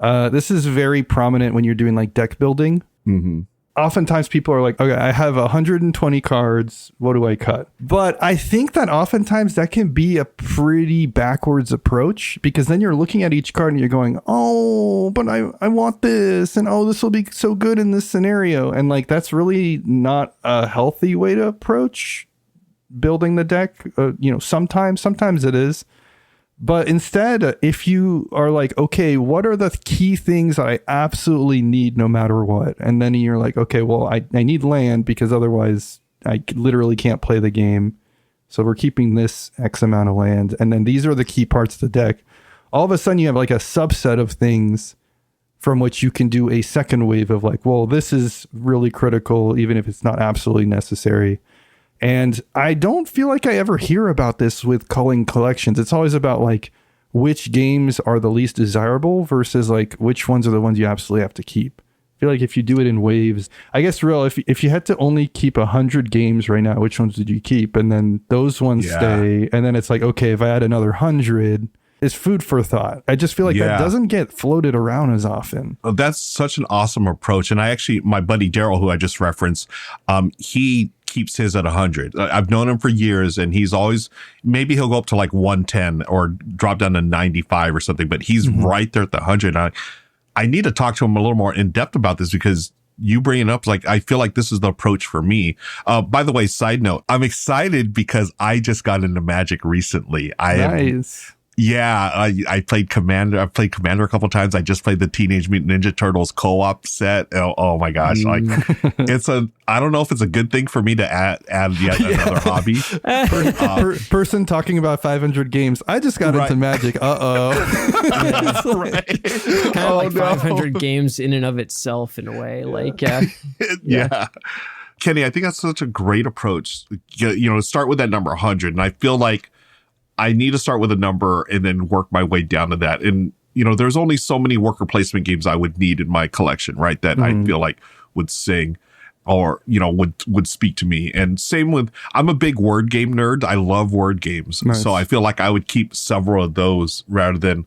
This is very prominent when you're doing like deck building. Mm-hmm. Oftentimes people are like, okay, I have 120 cards. What do I cut? But I think that oftentimes that can be a pretty backwards approach, because then you're looking at each card and you're going, oh, but I want this. And oh, this will be so good in this scenario. And like, that's really not a healthy way to approach building the deck. Sometimes it is. But instead, if you are like, okay, what are the key things that I absolutely need no matter what? And then you're like, okay, well, I need land because otherwise I literally can't play the game. So we're keeping this X amount of land. And then these are the key parts of the deck. All of a sudden you have like a subset of things from which you can do a second wave of like, well, this is really critical, even if it's not absolutely necessary. And I don't feel like I ever hear about this with culling collections. It's always about like which games are the least desirable versus like which ones are the ones you absolutely have to keep. I feel like if you do it in waves, I guess, Ruel, if you had to only keep 100 games right now, which ones would you keep? And then those ones stay. And then it's like, okay, if I add another 100, it's food for thought. I just feel like that doesn't get floated around as often. Oh, that's such an awesome approach. And my buddy Daryl, who I just referenced, he keeps his at 100. I've known him for years, and he's always, maybe he'll go up to like 110 or drop down to 95 or something, but he's right there at the 100. I need to talk to him a little more in depth about this, because you bring it up, like, I feel like this is the approach for me. By the way, side note, I'm excited because I just got into Magic recently. Nice. I played Commander. I've played Commander a couple of times. I just played the Teenage Mutant Ninja Turtles co-op set. Oh my gosh. Like, I don't know if it's a good thing for me to add yet another hobby. Person talking about 500 games. I just got into Magic. Uh-oh. Right. Kind of like 500 games in and of itself in a way. Like, Kenny, I think that's such a great approach. Start with that number 100. And I feel like I need to start with a number and then work my way down to that. And, there's only so many worker placement games I would need in my collection, right? That I feel like would sing or, would speak to me. And same with, I'm a big word game nerd. I love word games. Nice. So I feel like I would keep several of those rather than,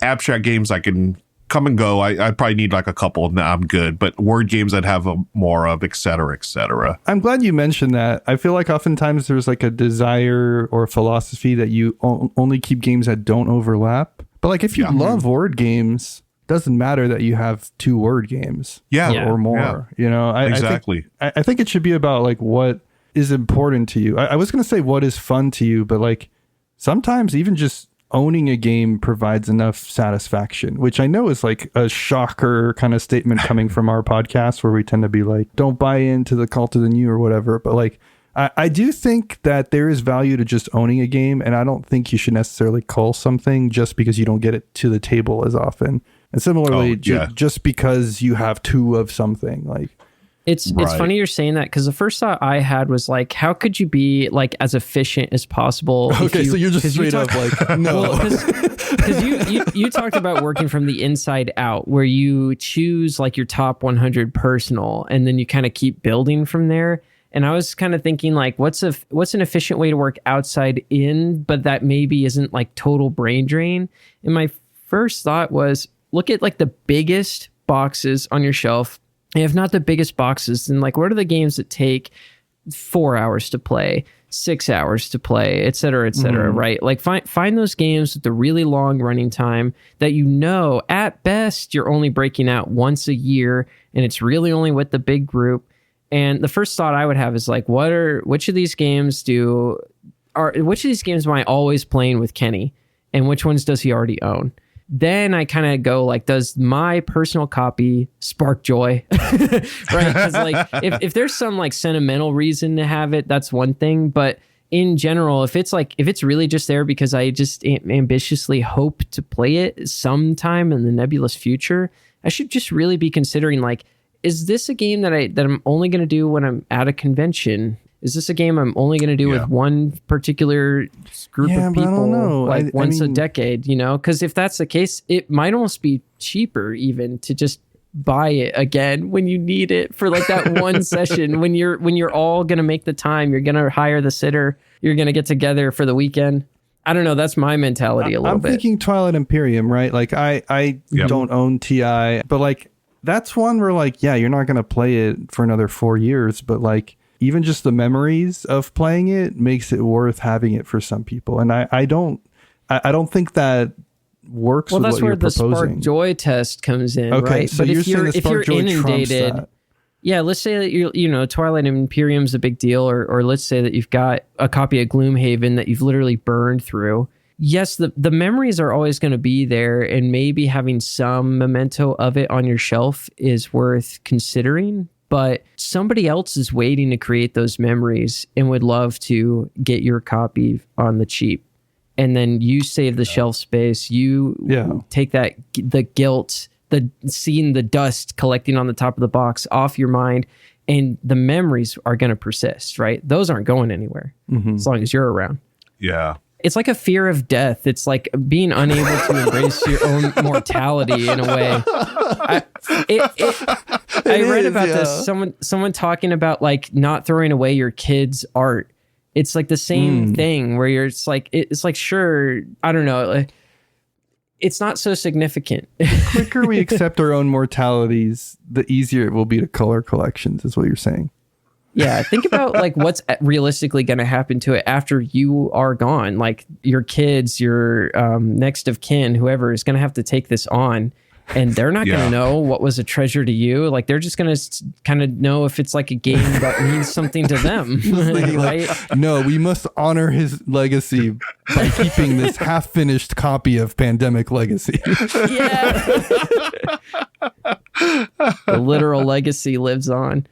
abstract games I can come and go. I probably need like a couple. Nah, I'm good. But word games I'd have more of, et cetera, et cetera. I'm glad you mentioned that. I feel like oftentimes there's like a desire or a philosophy that you only keep games that don't overlap. But like if you love word games, doesn't matter that you have 2 word games or more. You know, Exactly. I think it should be about like what is important to you. I was going to say what is fun to you, but like sometimes even just owning a game provides enough satisfaction, which I know is like a shocker kind of statement coming from our podcast where we tend to be like, don't buy into the cult of the new or whatever. But like, I do think that there is value to just owning a game. And I don't think you should necessarily cull something just because you don't get it to the table as often. And similarly, just because you have 2 of something, like, It's funny you're saying that, because the first thought I had was like, how could you be like as efficient as possible? Okay, so you're just straight up like, no. Because you talked about working from the inside out, where you choose like your top 100 personal, and then you kind of keep building from there. And I was kind of thinking like, what's an efficient way to work outside in, but that maybe isn't like total brain drain. And my first thought was, look at like the biggest boxes on your shelf. And if not the biggest boxes, then like, what are the games that take 4 hours to play, 6 hours to play, et cetera, right? Like find those games with the really long running time that, you know, at best you're only breaking out once a year, and it's really only with the big group. And the first thought I would have is like, which of these games am I always playing with Kenny, and which ones does he already own? Then I kind of go like, does my personal copy spark joy? Right? Because like, if there's some like sentimental reason to have it, that's one thing. But in general, if it's really just there because I just ambitiously hope to play it sometime in the nebulous future, I should just really be considering like, is this a game that I'm only going to do when I'm at a convention? Is this a game I'm only going to do with one particular group of people, I don't know. like once a decade, you know? Because if that's the case, it might almost be cheaper even to just buy it again when you need it for like that one session. When you're all going to make the time, you're going to hire the sitter, you're going to get together for the weekend. I don't know. That's my mentality a little bit. I'm thinking Twilight Imperium, right? Like I don't own TI, but like that's one where like, yeah, you're not going to play it for another 4 years, but like, even just the memories of playing it makes it worth having it for some people. And I don't think that works with what you're proposing. Well, that's where the spark joy test comes in, okay, right? So but if you're inundated, yeah, let's say that you know, Twilight Imperium's a big deal, or let's say that you've got a copy of Gloomhaven that you've literally burned through. Yes, the memories are always going to be there, and maybe having some memento of it on your shelf is worth considering. But somebody else is waiting to create those memories and would love to get your copy on the cheap. And then you save the shelf space. You take the guilt, seeing the dust collecting on the top of the box off your mind, and the memories are going to persist, right? Those aren't going anywhere as long as you're around. Yeah. It's like a fear of death. It's like being unable to embrace your own mortality in a way. I read about this. Someone talking about like not throwing away your kids' art. It's like the same thing where it's like sure, I don't know. It's not so significant. The quicker we accept our own mortalities, the easier it will be to color collections, is what you're saying. Yeah, think about like what's realistically going to happen to it after you are gone. Like your kids, your next of kin, whoever is going to have to take this on, and they're not going to know what was a treasure to you. Like they're just going to kind of know if it's like a game that means something to them. Right? No, we must honor his legacy by keeping this half-finished copy of Pandemic Legacy. Yeah, the literal legacy lives on.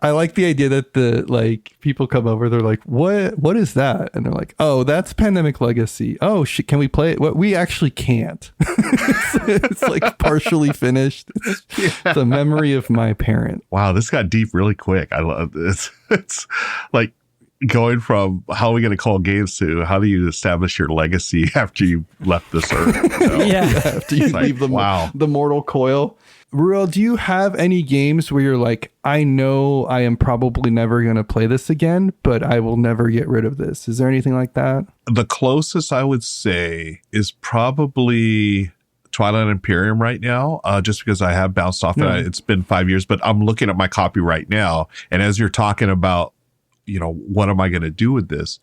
I like the idea that the like people come over, they're like, what is that? And they're like, oh, that's Pandemic Legacy. Oh, can we play it? What, we actually can't. It's like partially finished. It's the memory of my parent. Wow, this got deep really quick. I love this. It's like going from how are we going to call games to how do you establish your legacy after you left this earth? So, after you leave the mortal coil. Ruel, do you have any games where you're like, I know I am probably never going to play this again, but I will never get rid of this? Is there anything like that? The closest I would say is probably Twilight Imperium right now, just because I have bounced off it. It's been 5 years, but I'm looking at my copy right now. And as you're talking about, what am I going to do with this?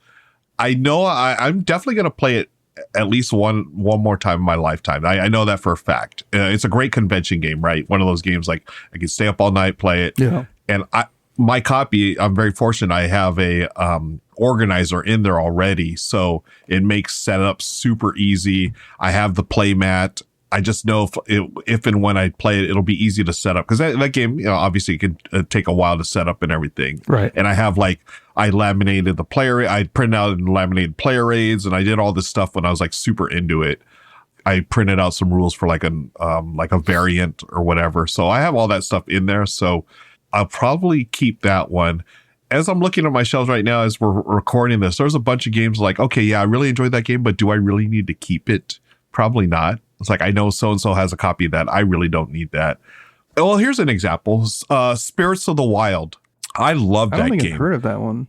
I know I'm definitely going to play it at least one more time in my lifetime. I know that for a fact. It's a great convention game, right? One of those games like I can stay up all night, play it. Yeah. And my copy, I'm very fortunate. I have a organizer in there already, so it makes setup super easy. I have the play mat. I just know if and when I play it, it'll be easy to set up, because that game, obviously it can take a while to set up and everything. Right. And I have I laminated the player. I printed out and laminated player aids, and I did all this stuff when I was super into it. I printed out some rules for like a variant or whatever. So I have all that stuff in there. So I'll probably keep that one. As I'm looking at my shelves right now, as we're recording this, there's a bunch of games okay, yeah, I really enjoyed that game, but do I really need to keep it? Probably not. It's I know so-and-so has a copy of that. I really don't need that. Well, here's an example. Spirits of the Wild. I love that game. I don't think I've heard of that one.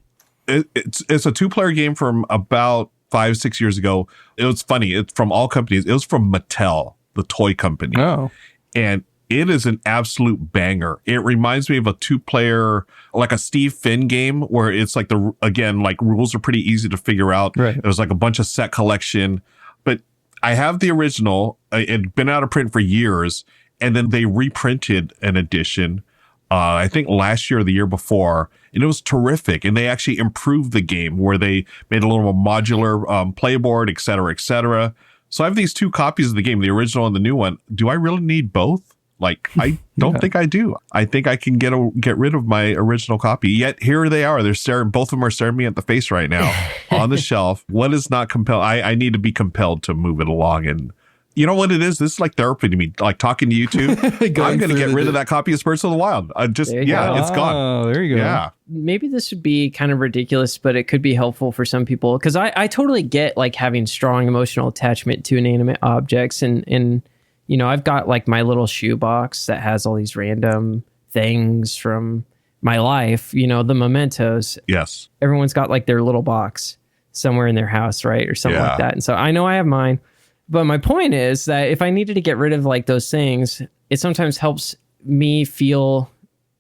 It's a 2-player game from about 5-6 years ago. It was funny. It's from all companies. It was from Mattel, the toy company. Oh. And it is an absolute banger. It reminds me of a 2-player, like a Steve Finn game, where it's rules are pretty easy to figure out. Right. There's a bunch of set collection. But I have the original. It had been out of print for years. And then they reprinted an edition, I think last year or the year before. And it was terrific. And they actually improved the game, where they made a little modular playboard, et cetera, et cetera. So I have these 2 copies of the game, the original and the new one. Do I really need both? I don't think I do. I think I can get rid of my original copy. Yet here they are. They're staring. Both of them are staring me at the face right now on the shelf. What is not compelled? I need to be compelled to move it along. And you know what it is? This is like therapy to me. Like talking to you two. I'm going to get rid of that copy of Spirits of the Wild. It's gone. Oh, there you go. Yeah. Maybe this would be kind of ridiculous, but it could be helpful for some people, because I totally get having strong emotional attachment to inanimate objects, and I've got my little shoebox that has all these random things from my life, the mementos. Yes. Everyone's got their little box somewhere in their house, right? Or something like that. And so I know I have mine. But my point is that if I needed to get rid of those things, it sometimes helps me feel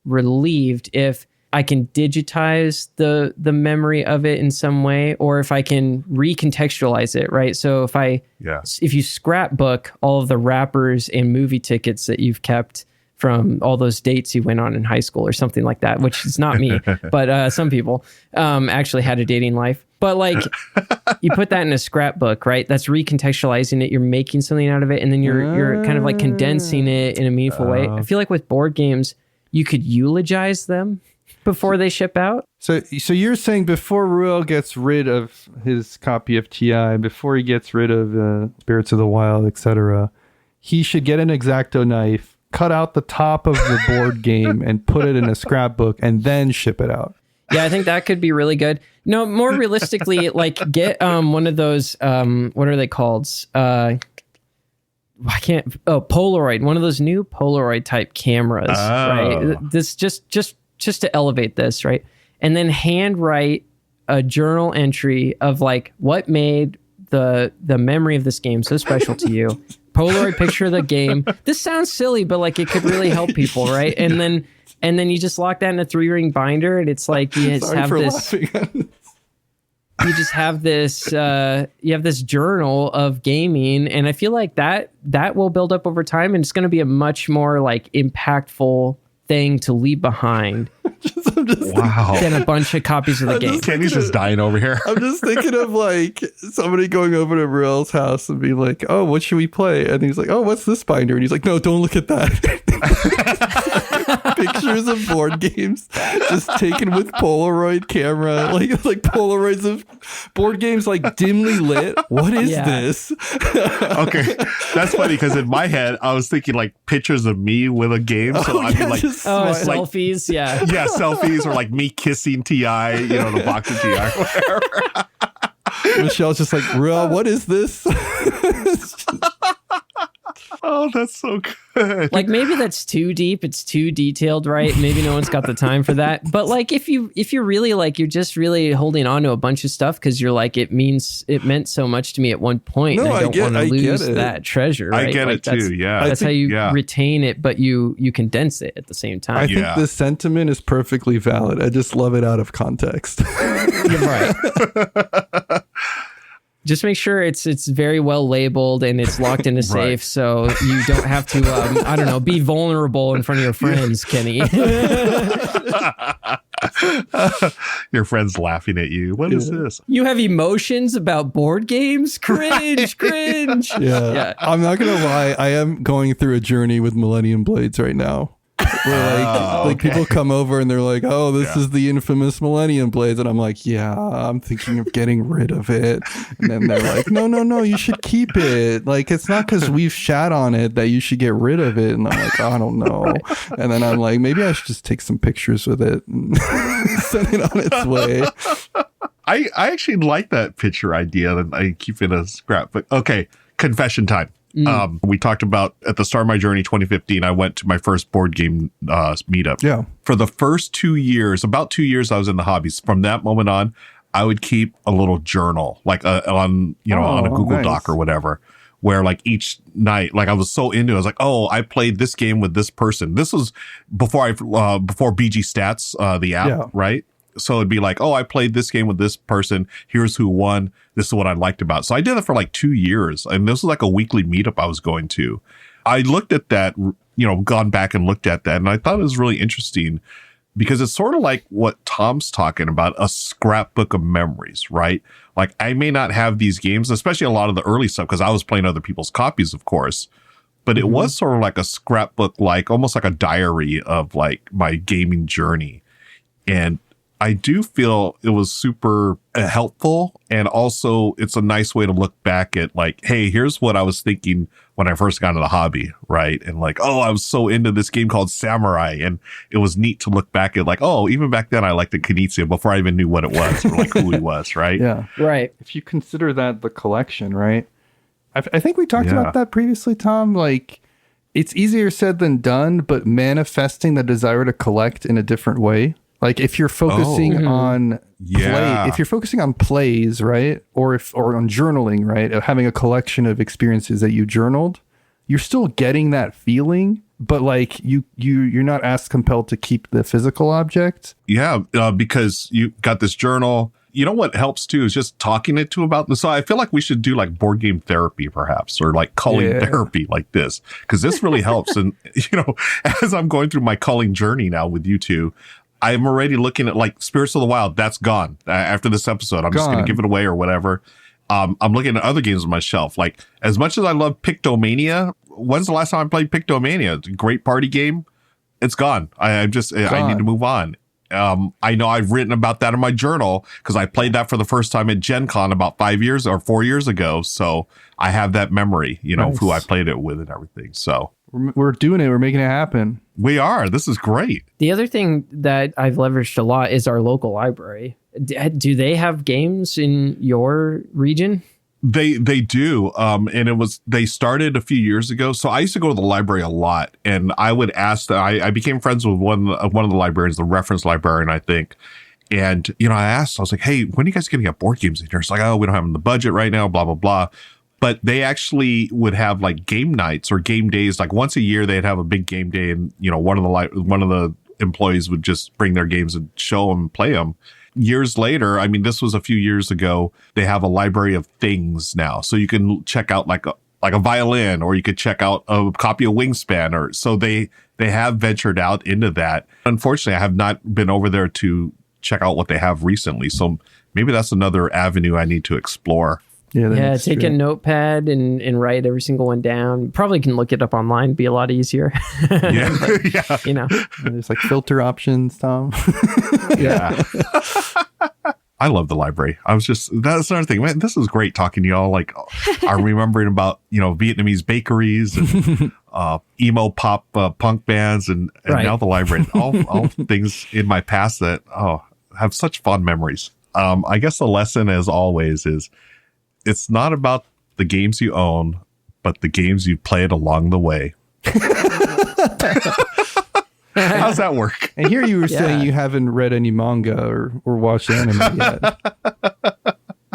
relieved if I can digitize the memory of it in some way, or if I can recontextualize it, right? So if you scrapbook all of the wrappers and movie tickets that you've kept from all those dates you went on in high school or something like that, which is not me, but some people actually had a dating life. But you put that in a scrapbook, right? That's recontextualizing it. You're making something out of it, and then you're kind of condensing it in a meaningful way. I feel with board games, you could eulogize them before they ship out. So you're saying before Ruel gets rid of his copy of TI, before he gets rid of Spirits of the Wild, etc., he should get an Exacto knife, cut out the top of the board game, and put it in a scrapbook, and then ship it out. Yeah, I think that could be really good. No, more realistically, get one of those, what are they called? Polaroid, one of those new Polaroid type cameras, right? This just to elevate this, right? And then handwrite a journal entry of what made the memory of this game so special to you. Polaroid picture of the game. This sounds silly, but it could really help people, right? And then you just lock that in a 3-ring binder, and it's you just have this. You just have this. You have this journal of gaming, and I feel that will build up over time, and it's going to be a much more impactful thing to leave behind. Wow. Than a bunch of copies of the game. Kenny's just dying over here. I'm just thinking of somebody going over to Ruel's house and being like, "Oh, what should we play?" And he's like, "Oh, what's this binder?" And he's like, "No, don't look at that." Pictures of board games just taken with Polaroid camera, like Polaroids of board games, dimly lit. What is this? Okay, that's funny, because in my head I was thinking pictures of me with a game. So I'd be selfies, yeah, selfies, or me kissing TI, the box of TI, whatever. Michelle's just Ruel, what is this? Oh, that's so good. Like maybe that's too deep. It's too detailed, right? Maybe no one's got the time for that. But like if you're really like you're just really holding on to a bunch of stuff because you're like it meant so much to me at one point. No, and I don't want to lose it. that treasure. Right? I get like, it too. Yeah, that's how you retain it, but you condense it at the same time. I think the sentiment is perfectly valid. I just love it out of context. You're right. Just make sure it's very well labeled and it's locked in a safe, so you don't have to I don't know, be vulnerable in front of your friends, Kenny. Your friends laughing at you. What is this? You have emotions about board games? Cringe. Yeah. I'm not gonna lie, I am going through a journey with Millennium Blades right now. Where like people come over and they're like, oh, this is the infamous Millennium Blades. And I'm like, yeah, I'm thinking of getting rid of it. And then they're like, no, you should keep it. Like, it's not because we've shat on it that you should get rid of it. And I'm like, I don't know. And then I'm like, maybe I should just take some pictures with it and send it on its way. I actually like that picture idea, and I keep it a scrapbook. Okay, confession time. We talked about at the start of my journey, 2015, I went to my first board game meetup. Yeah. For the first 2 years, about 2 years I was in the hobbies. From that moment on, I would keep a little journal, like on a Google Doc or whatever, where like each night, like I was so into it, I was like, oh, I played this game with this person. This was before BG Stats, the app, right? So it'd be like, oh, I played this game with this person. Here's who won. This is what I liked about it. So I did it for like 2 years. And this was like a weekly meetup I was going to. I looked at that, gone back and looked at that. And I thought it was really interesting because it's sort of like what Tom's talking about, a scrapbook of memories, right? Like I may not have these games, especially a lot of the early stuff, because I was playing other people's copies, of course. But it was sort of like a scrapbook, like almost like a diary of like my gaming journey. And I do feel it was super helpful. And also it's a nice way to look back at like, hey, here's what I was thinking when I first got into the hobby. Right. And like, oh, I was so into this game called Samurai. And it was neat to look back at like, oh, even back then I liked the Knizia before I even knew what it was or like who he was. Right. Yeah. Right. If you consider that the collection, right? I think we talked about that previously, Tom. Like it's easier said than done, but manifesting the desire to collect in a different way. Like if you're focusing on if you're focusing on plays, right? Or on journaling, right? Of having a collection of experiences that you journaled, you're still getting that feeling, but like you're not as compelled to keep the physical object. Yeah, because you got this journal. You know what helps too is just talking it to about this. So I feel like we should do like board game therapy perhaps, or like culling therapy like this, because this really helps. And as I'm going through my culling journey now with you two, I'm already looking at like Spirits of the Wild. That's gone after this episode. I'm just going to give it away or whatever. I'm looking at other games on my shelf. Like as much as I love Pictomania, when's the last time I played Pictomania? It's a great party game. It's gone. I need to move on. I know I've written about that in my journal because I played that for the first time at Gen Con about 4 years ago. So I have that memory, of who I played it with and everything. So we're doing it. We're making it happen. We are. This is great. The other thing that I've leveraged a lot is our local library. Do they have games in your region? They do. And they started a few years ago. So I used to go to the library a lot, and I would ask I became friends with one of the librarians, the reference librarian, I think. And, I was like, hey, when are you guys going to get board games in here? It's like, oh, we don't have them in the budget right now, blah, blah, blah. But they actually would have like game nights or game days. Like once a year, they'd have a big game day, and one of the employees would just bring their games and show them, play them. Years later, I mean, this was a few years ago, they have a library of things now, so you can check out like a violin, or you could check out a copy of Wingspan, or so they have ventured out into that. Unfortunately, I have not been over there to check out what they have recently, so maybe that's another avenue I need to explore. Yeah, take a notepad and write every single one down. Probably can look it up online, be a lot easier. Yeah. There's like filter options, Tom. Yeah. I love the library. that's another thing. Man, this is great talking to y'all. Like I'm remembering about, Vietnamese bakeries and emo pop punk bands and now the library. All things in my past that have such fond memories. I guess the lesson as always is it's not about the games you own, but the games you've played along the way. How's that work? And here you were saying you haven't read any manga or watched anime yet.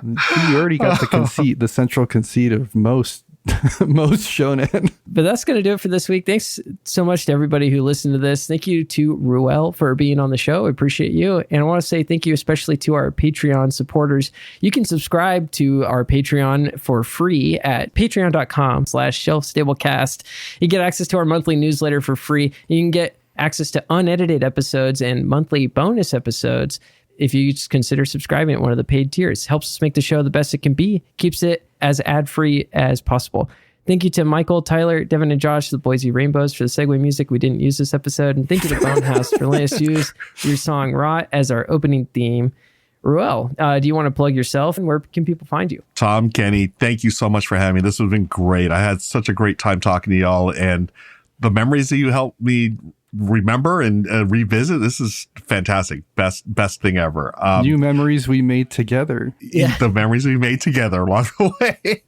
You already got the conceit, the central conceit of most shonen. But that's going to do it for this week. Thanks so much to everybody who listened to this. Thank you to Ruel for being on the show. I appreciate you. And I want to say thank you especially to our Patreon supporters. You can subscribe to our Patreon for free at patreon.com/shelfstablecast. You get access to our monthly newsletter for free. You can get access to unedited episodes and monthly bonus episodes if you just consider subscribing at one of the paid tiers. Helps us make the show the best it can be, keeps it as ad-free as possible. Thank you to Michael, Tyler, Devin, and Josh, the Boise Rainbows, for the segue music we didn't use this episode. And thank you to Bonehouse for letting us use your song Rot as our opening theme. Ruel, do you want to plug yourself, and where can people find you? Tom, Kenny, thank you so much for having me. This has been great. I had such a great time talking to y'all, and the memories that you helped me remember and revisit, this is fantastic. Best thing ever. New memories we made together. The memories we made together along the way.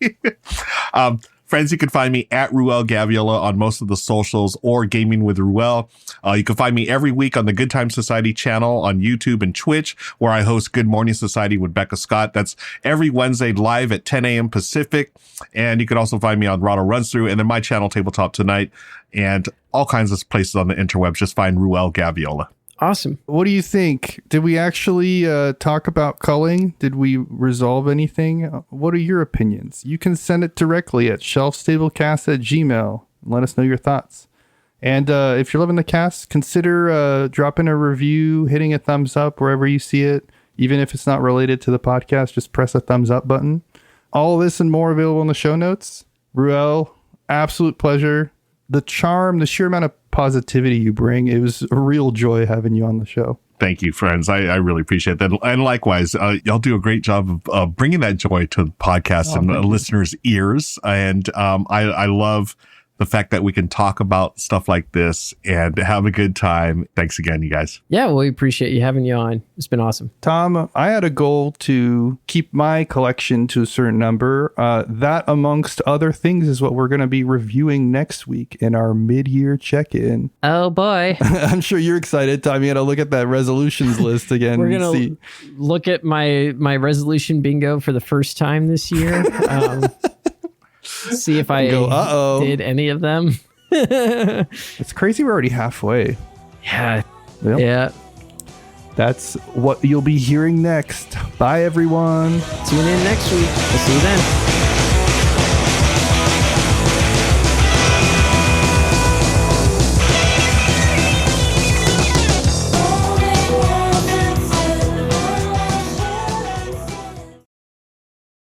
Friends, you can find me at Ruel Gaviola on most of the socials or Gaming with Ruel. You can find me every week on the Good Time Society channel on YouTube and Twitch, where I host Good Morning Society with Becca Scott. That's every Wednesday live at 10 a.m. Pacific. And you can also find me on Rado Runs Through and then my channel Tabletop Tonight and all kinds of places on the interwebs. Just find Ruel Gaviola. Awesome. What do you think? Did we actually talk about culling? Did we resolve anything? What are your opinions? You can send it directly at shelfstablecast@gmail.com. Let us know your thoughts. And if you're loving the cast, consider dropping a review, hitting a thumbs up wherever you see it. Even if it's not related to the podcast, just press a thumbs up button. All of this and more available in the show notes. Ruel, absolute pleasure. The charm, the sheer amount of positivity you bring, it was a real joy having you on the show. Thank you, friends. I really appreciate that. And likewise, y'all do a great job of bringing that joy to the podcast and listeners' ears. And I love the fact that we can talk about stuff like this and have a good time. Thanks again, you guys. Yeah, well, we appreciate you having you on. It's been awesome. Tom, I had a goal to keep my collection to a certain number. That, amongst other things, is what we're going to be reviewing next week in our mid-year check-in. Oh, boy. I'm sure you're excited, Tom. You got to look at that resolutions list again. We're going to look at my resolution bingo for the first time this year. See if I did any of them. It's crazy. We're already halfway. Yeah. Well, yeah. That's what you'll be hearing next. Bye, everyone. Tune in next week. We'll see you then.